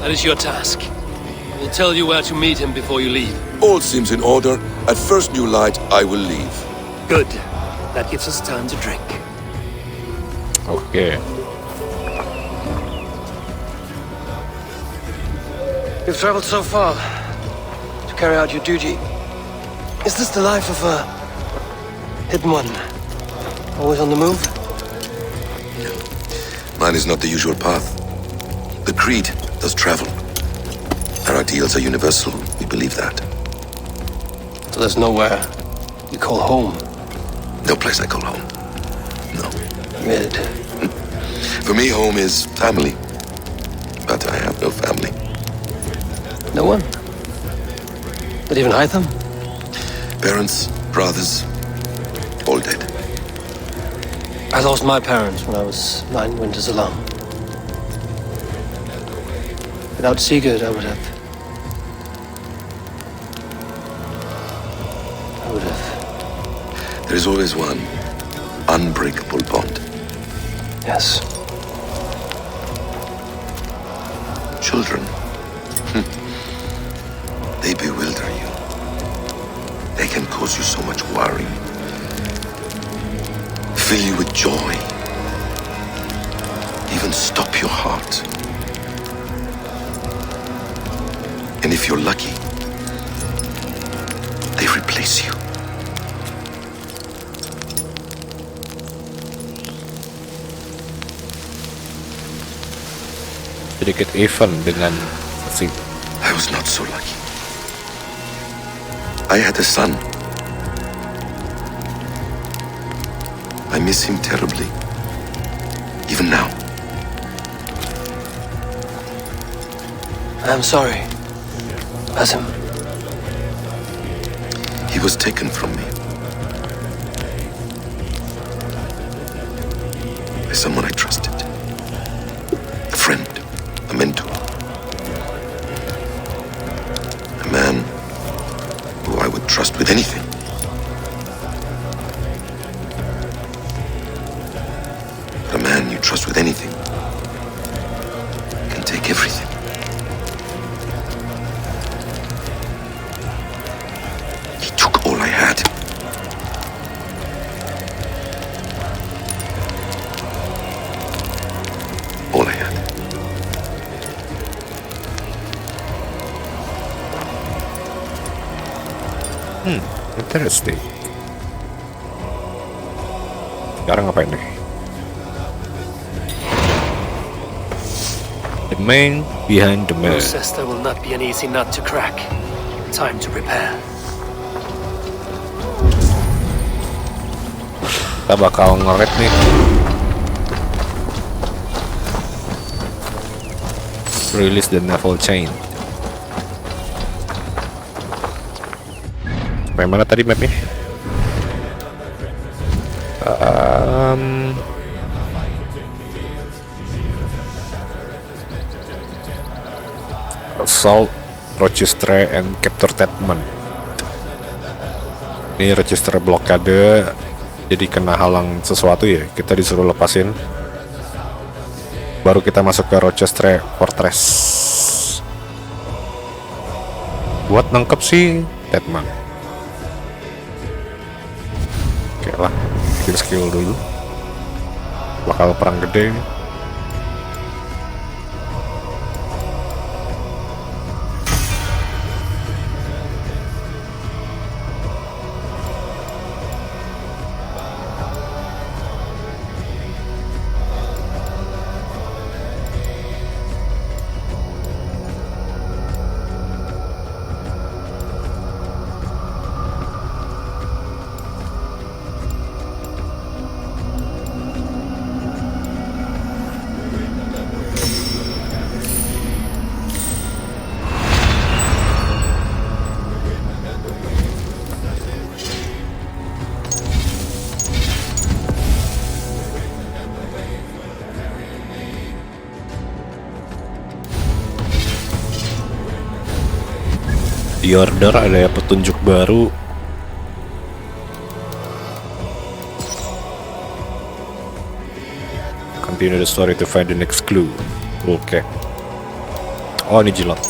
that is your task. We'll tell you where to meet him before you leave. All seems in order. At first new light, I will leave. Good. That gives us time to drink. Okay. You've traveled so far to carry out your duty. Is this the life of a hidden one? Always on the move? Mine is not the usual path. The creed does travel. Our ideals are universal. We believe that. So there's nowhere you call home? No place I call home. No. Good. For me, home is family. But I have no family. No one? Not even Hytham? Parents, brothers, all dead. I lost my parents when I was 9 winters alone. Without Sigurd, I would have... There is always one unbreakable bond. Yes. Children. They bewilder you. They can cause you so much worry. Fill you with joy. Even stop your heart. And if you're lucky, they replace you. Sedikit even dengan si. I was not so lucky. I had a son. I miss him terribly. Even now. I'm sorry, Basim. was taken from me. By someone I trusted. A friend, a mentor. A man who I would trust with anything. But a man you trust with anything can take everything. He took all I had. All I had. Interesting. Sekarang ngapain nih? The man behind the man. Rouecistre will not be an easy nut to crack. Time to prepare. Kita bakal nge-raid nih. Release the naval chain. Sampai mana tadi mapnya? Assault Rouecistre and Culik Tedmund. Ini Rouecistre blokade, jadi kena halang sesuatu ya, kita disuruh lepasin. Baru kita masuk ke Rouecistre Fortress. Buat nangkep si Tedmund. Oke lah, bikin skill dulu. Bakal perang gede. Di order ada petunjuk baru. Continue the story to find the next clue. Oke. Oh, ini jilat.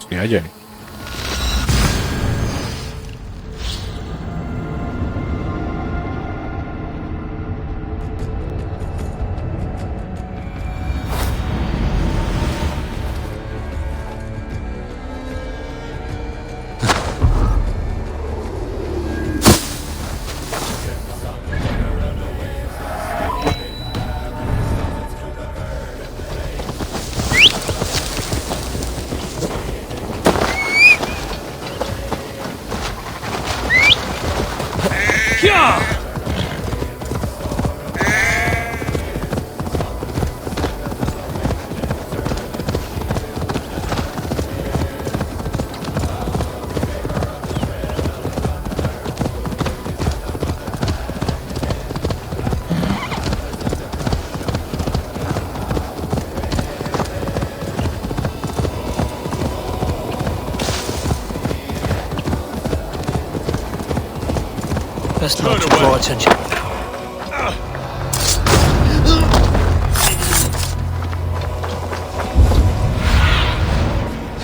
Ini aja nih. Best not to draw attention.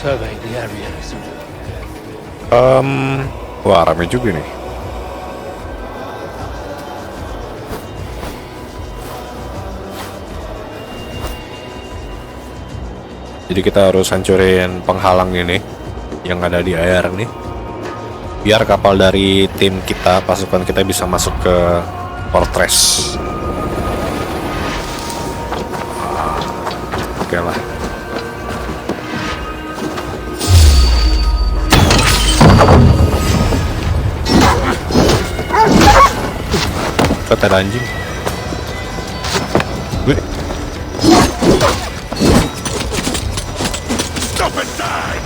Survey the area. Wah, rame juga nih. Jadi kita harus hancurin penghalang ini yang ada di air nih, biar kapal dari tim kita, pasukan kita bisa masuk ke Fortress. Oke lah. Kata ada anjing. Wih. Stop and die!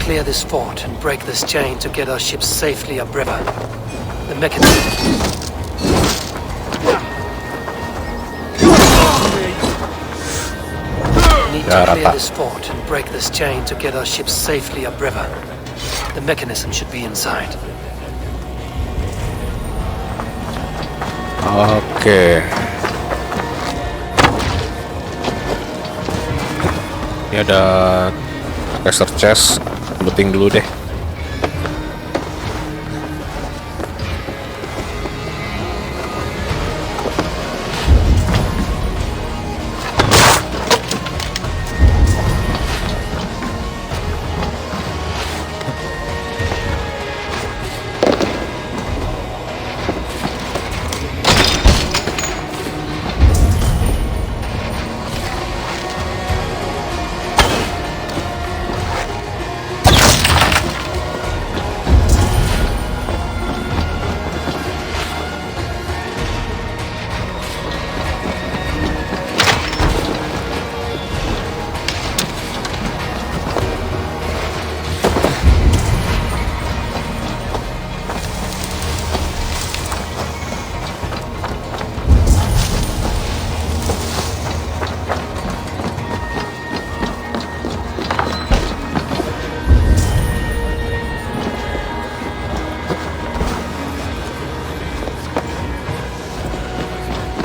Clear this fort and break this chain to get our ships safely upriver. The mechanism. We need to clear this fort and break this chain to get our ships safely upriver. The mechanism should be inside. Oke. Ini ada treasure chest. Beting dulu deh.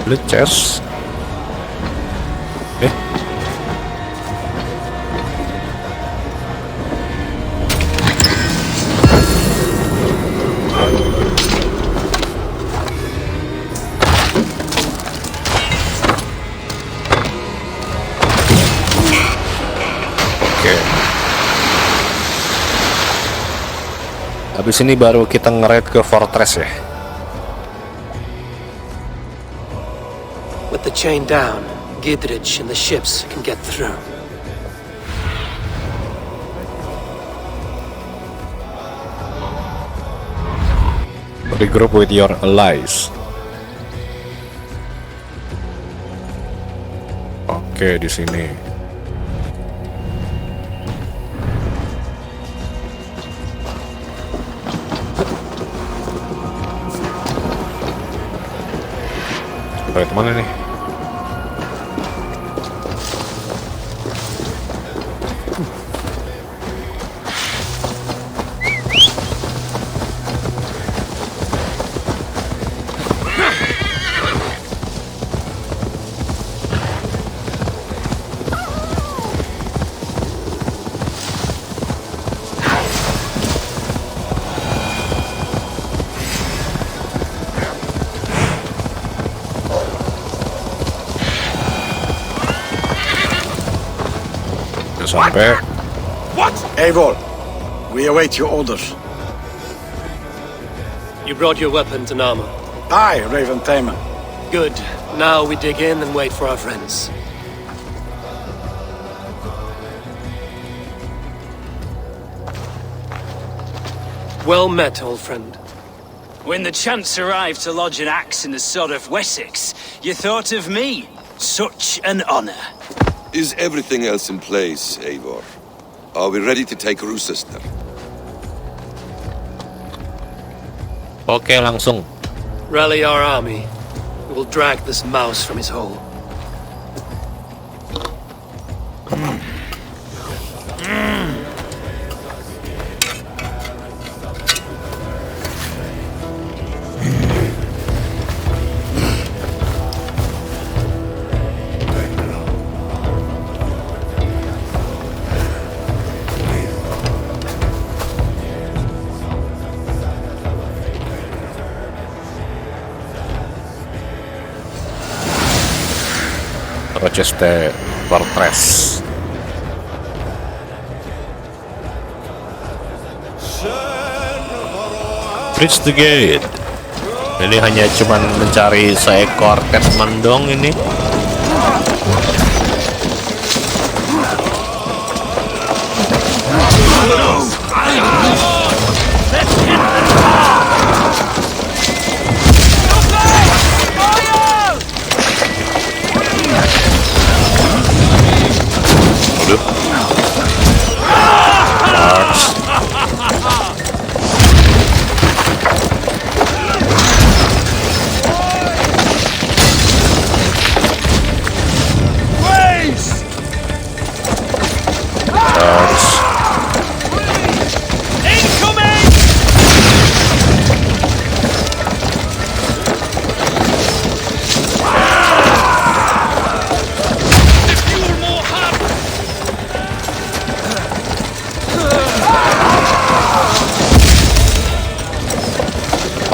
Loot chest. Habis ini baru kita nge-raid ke fortress ya. With the chain down, Gidrich and the ships can get through. Regroup with your allies. Oke, di sini. Sampai kemana nih? sampai. Eivor, we await your orders. You brought your weapons and armor? Aye, Raven Tamer. Good. Now we dig in and wait for our friends. Well met, old friend. When the chance arrived to lodge an axe in the sod of Wessex, you thought of me. Such an honor. Is everything else in place, Eivor? Are we ready to take Rouecistre? Oke, langsung. Rally our army. We will drag this mouse from his hole. Rouecistre Fortress. Bridge the gate. Ini hanya cuman mencari seekor Tedmund dong ini.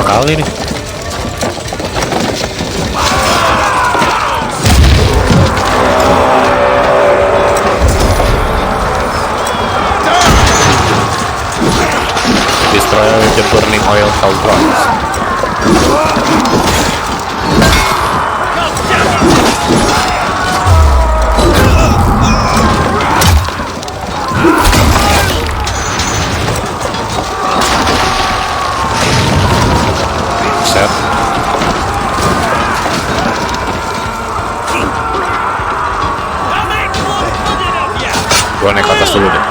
Kali nih. Destroy the burning oil cauldrons. Gua naik ke atas dulu deh.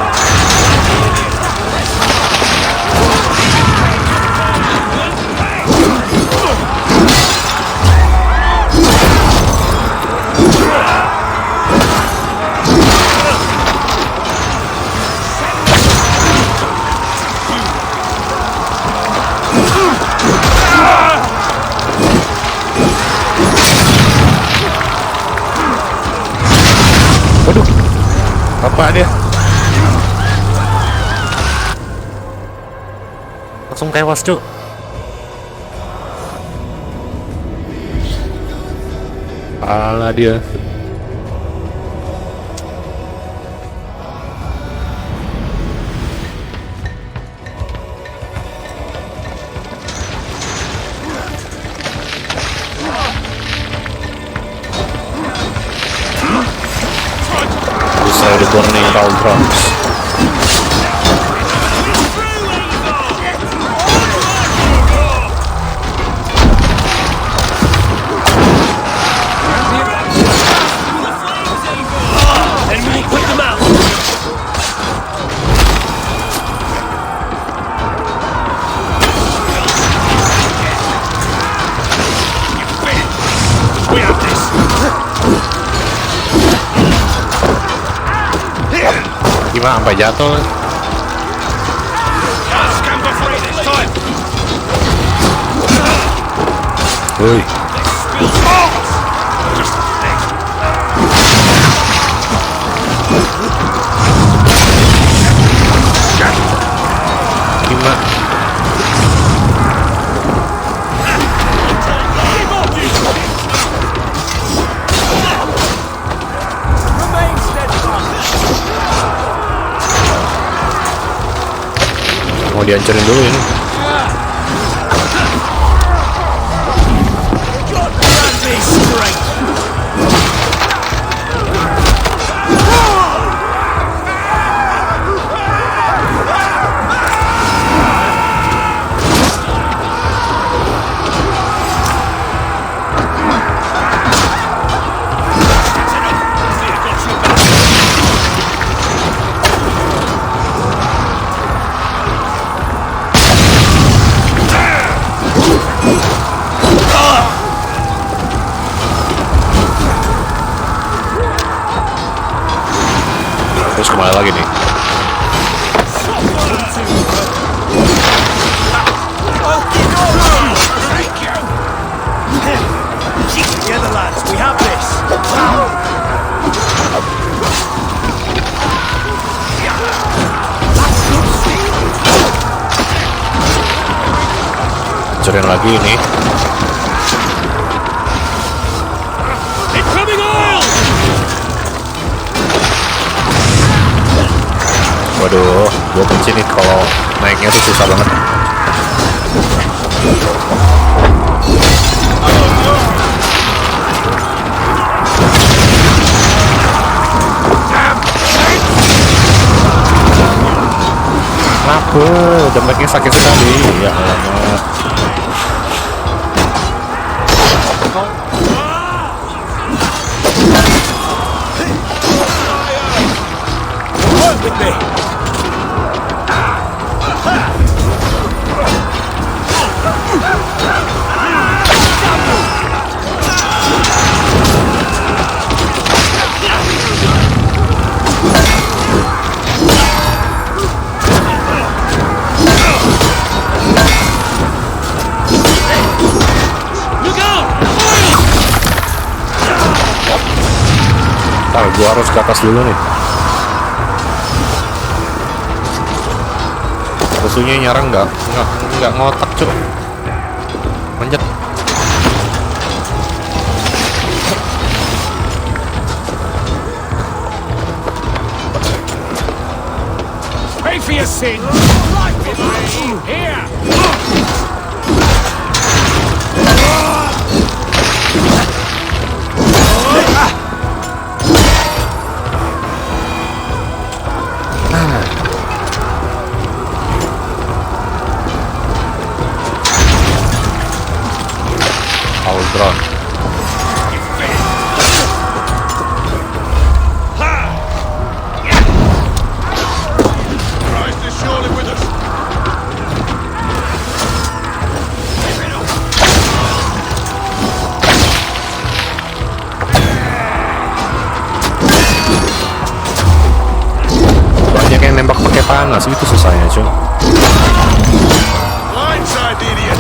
Waduh, apa dia? Langsung tewas, Cuk. Alah dia. Bisa the burning cauldrons. Gimana sampai jatuh? Woi. Gimana? dihancurin dulu ini. Terus kemana lagi nih? Together, lads. We have this. Hancurin lagi ini. Waduh, gue benci nih kalau naiknya tuh susah banget. Kenapa? Damagnya sakit sekali. Ya alamak. Work with me. Ntar gua harus ke atas dulu nih. Musuhnya nyerang nggak ngotak cuy. Manjat. Pay for your sin. Here. Drone. Christ is surely with us. Banyak yang nembak pakai panas, itu susahnya cuy. Blindside, idiot.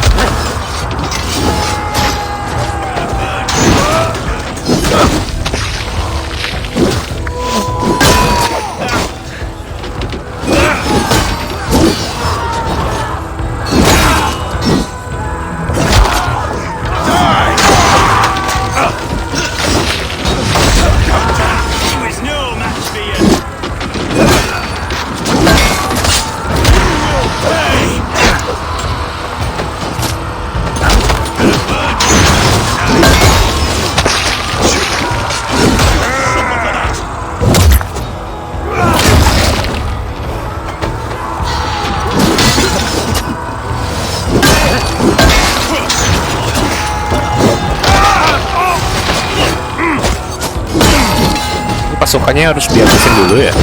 Pasukannya harus dihabisin dulu ya.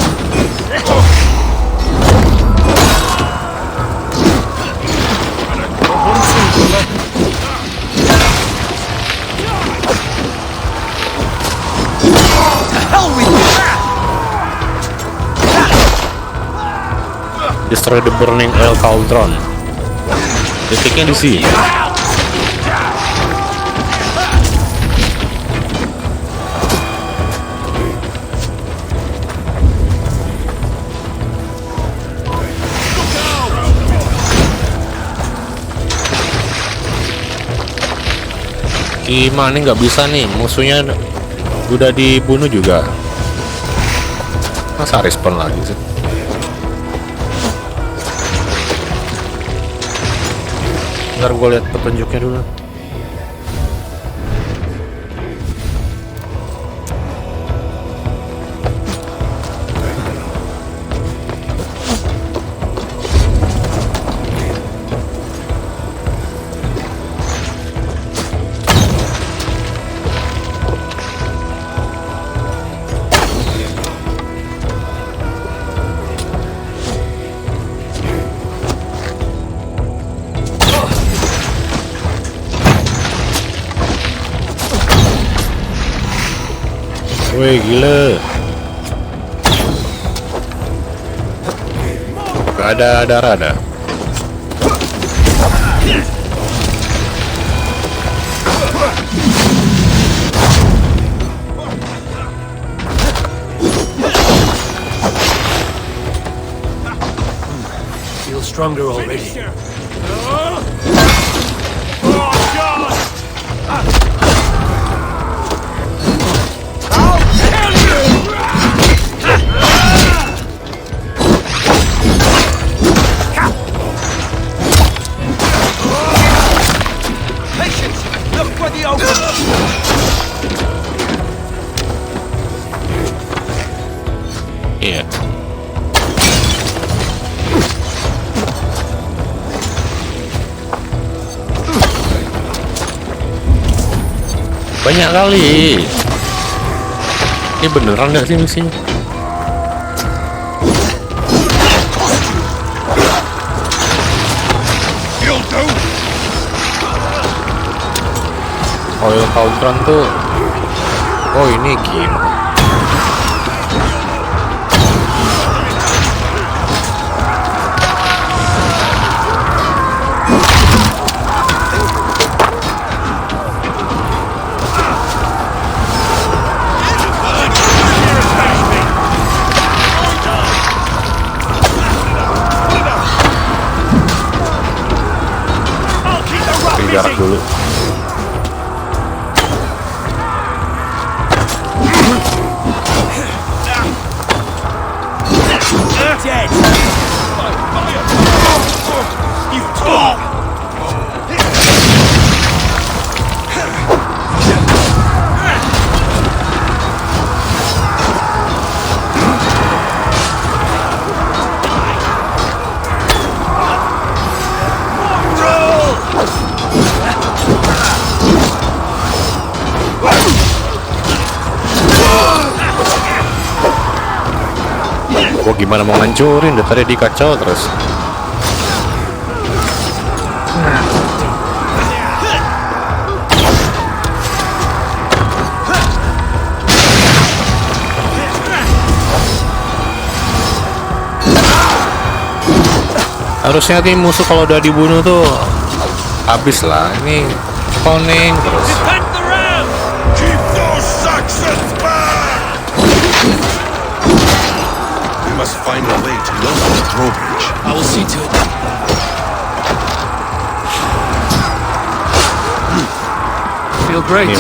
Destroy the burning oil cauldron. Titiknya di sini. Gimana nih, nggak bisa nih, musuhnya udah dibunuh juga. Masa respawn lagi sih? Ntar gue lihat petunjuknya dulu. Wih, gila. Gak ada darah ada. Feel stronger already. Iya. Banyak kali. Ini beneran nggak sih misinya? Oil cauldron tuh. Oh, ini game. Jarak dulu. Gua gimana mau ngancurin, dari tadi dikacau terus. Harusnya tim musuh kalau udah dibunuh tuh habis lah. Ini poning terus. Must find a way to lower the drawbridge. I will see to it. Feel great.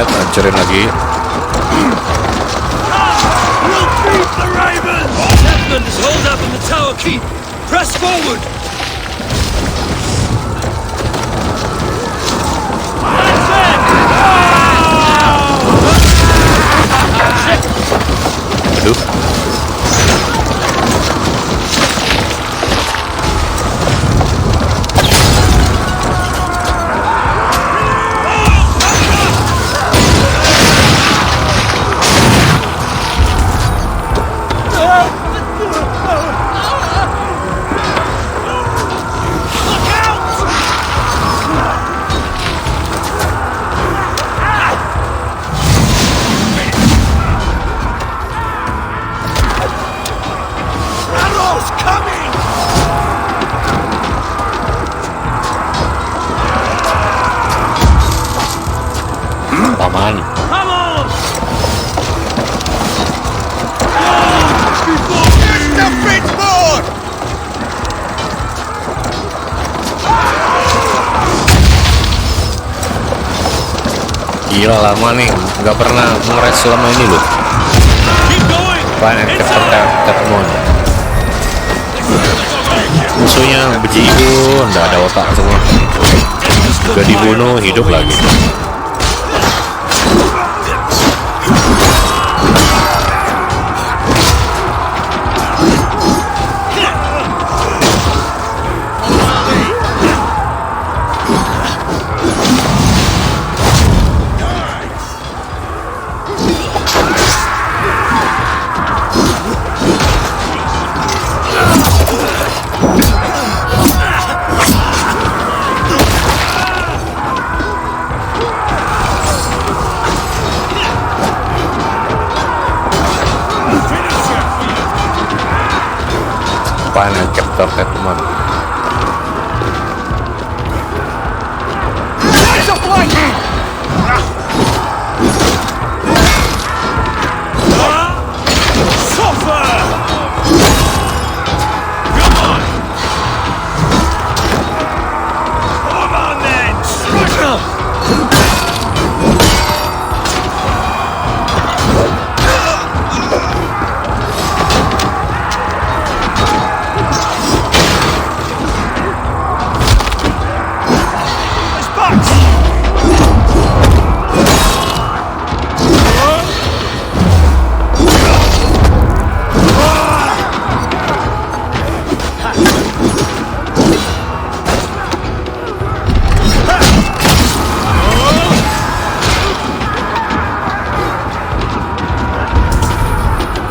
Hancurin lagi. Tedmund is holed up in the tower keep. Press forward. Aduh. Gila lama nih, nggak pernah ngeres selama ini loh. Find and capture Tedmund. Musuhnya bejibun, nggak ada otak semua. Udah dibunuh, hidup lagi. Find and capture Tedmund.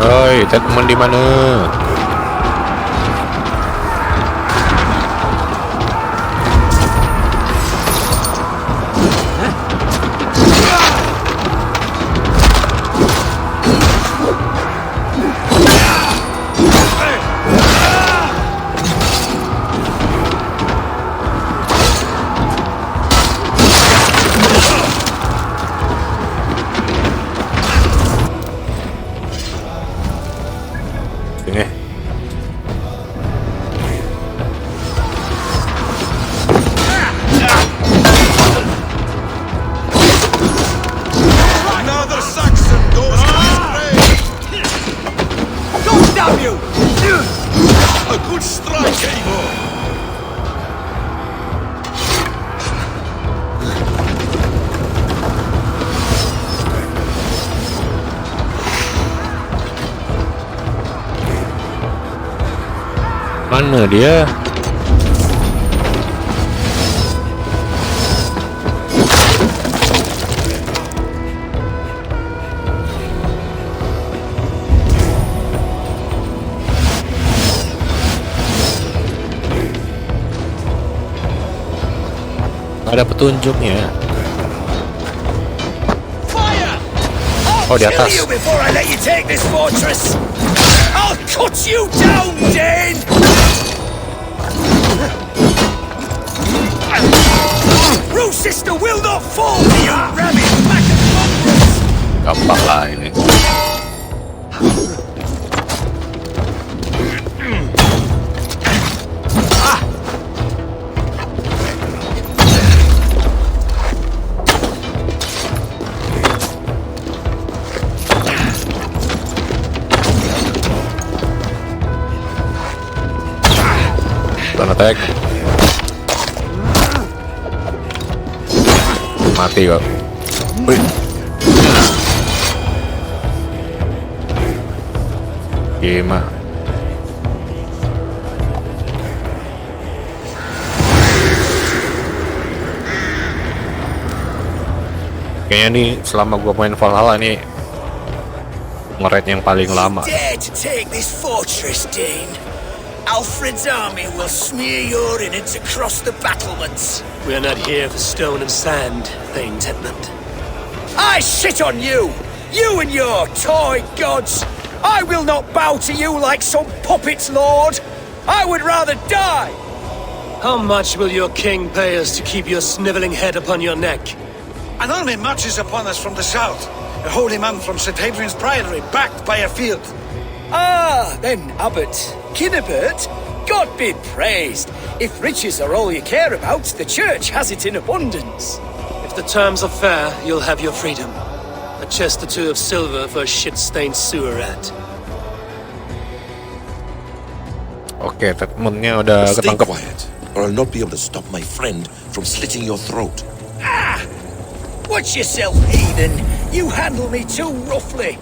Oi, Tedmund di mana? A good strike, Eivor! Mana dia? Ada petunjuknya. Oh, di atas. I'll cut you down, Dane! Rouecistre will not fall to you, rabbit pack of mongrels! Gampang lah ini. Attack. Mati kok. Wih. Gimana? Kayaknya nih selama gua main Valhalla nih nge-raid yang paling lama. Dare to take this fortress, Dane. Alfred's army will smear your innards across the battlements. We are not here for stone and sand, Dane Tedmund. I shit on you! You and your toy gods! I will not bow to you like some puppet's lord! I would rather die! How much will your king pay us to keep your snivelling head upon your neck? An army marches upon us from the south. A holy man from St. Hadrian's Priory, backed by a field. Ah, then Abbot Cynebert, God be praised. If riches are all you care about, the church has it in abundance. If If the terms are fair, you'll have your freedom. A chest or two of silver for a shit-stained sewer rat. Oke, Tedmundnya udah Stay ketangkep. quiet, or I'll not be able to stop my friend from slitting your throat. Ah! Watch yourself, heathen! You handle me too roughly!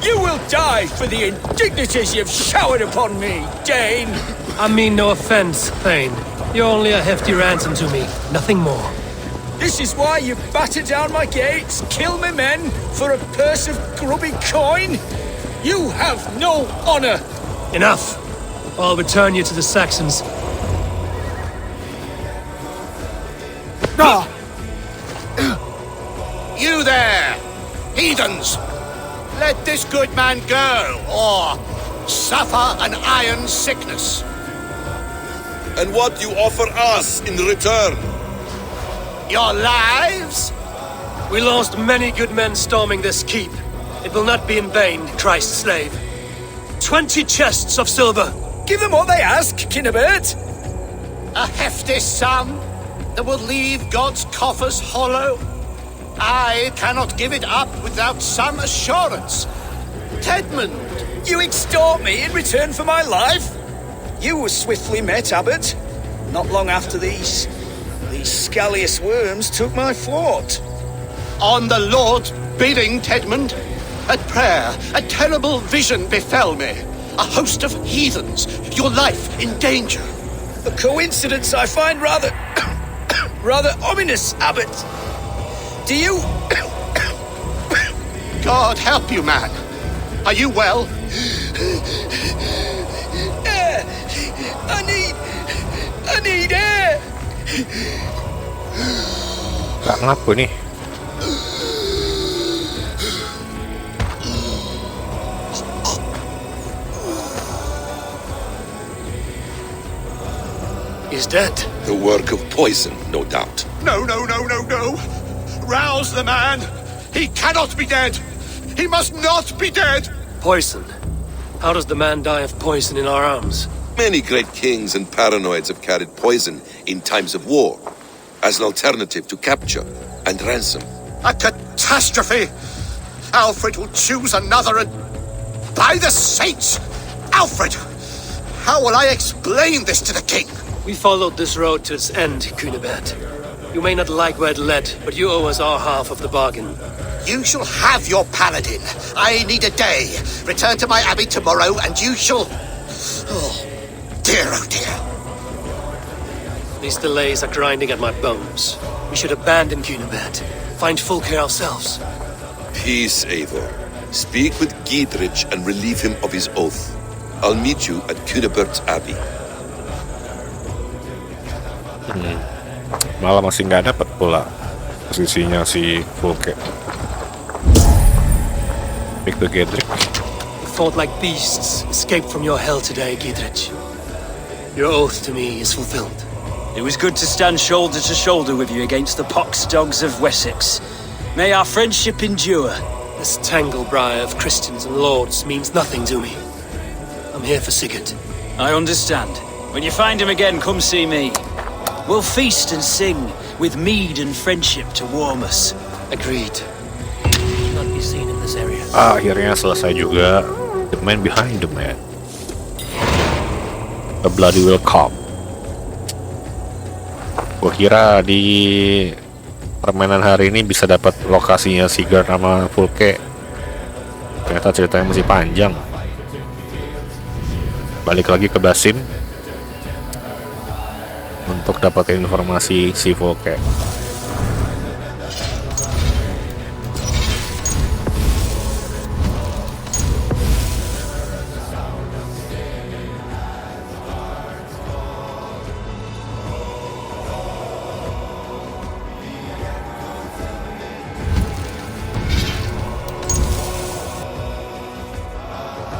You will die for the indignities you've showered upon me, Dane! I mean no offense, Thane. You're only a hefty ransom to me, nothing more. This is why you batter down my gates, kill me men, for a purse of grubby coin? You have no honor! Enough! I'll return you to the Saxons. You there, heathens! Let this good man go, or suffer an iron sickness. And what you offer us in return? Your lives? We lost many good men storming this keep. It will not be in vain, Christ's slave. 20 chests of silver. Give them what they ask, Cynebert. A hefty sum that will leave God's coffers hollow. I cannot give it up without some assurance. Tedmund! You extort me in return for my life? You were swiftly met, Abbot. Not long after these scallious worms took my fort. On the Lord's bidding, Tedmund. At prayer, a terrible vision befell me. A host of heathens, your life in danger. A coincidence I find rather ominous, Abbot. Do you... God help you, man. Are you well? Air! I need air! Gak ngaku nih. He's dead. The work of poison, no doubt. No. Rouse the man. He cannot be dead. He must not be dead. Poison. How does the man die of poison in our arms? Many great kings and paranoids have carried poison in times of war, as an alternative to capture and ransom. A catastrophe! Alfred will choose another and... By the saints! Alfred! How will I explain this to the king? We followed this road to its end, Cynebert. You may not like where it led, but you owe us our half of the bargain. You shall have your paladin. I need a day. Return to my abbey tomorrow, and you shall... Oh dear. These delays are grinding at my bones. We should abandon Cynebert. Find Fulke ourselves. Peace, Eivor. Speak with Gidrich and relieve him of his oath. I'll meet you at Cynebert's abbey. Malah masih nggak dapet pula posisinya si Fulke. Pick the Gidrich. You fought like beasts, escaped from your hell today, Gidrich. Your oath to me is fulfilled. It was good to stand shoulder to shoulder with you against the pox dogs of Wessex. May our friendship endure. This tangle-briar of Christians and lords means nothing to me. I'm here for Sigurd. I understand. When you find him again, come see me. We'll feast and sing, with mead and friendship to warm us. Agreed. Should not be seen in this area. Akhirnya selesai juga. The man behind the man. A bloody will come. Gua kira di permainan hari ini bisa dapat lokasinya Sigurd sama Fulke. Ternyata ceritanya masih panjang. Balik lagi ke Basim untuk dapat informasi si Fulke.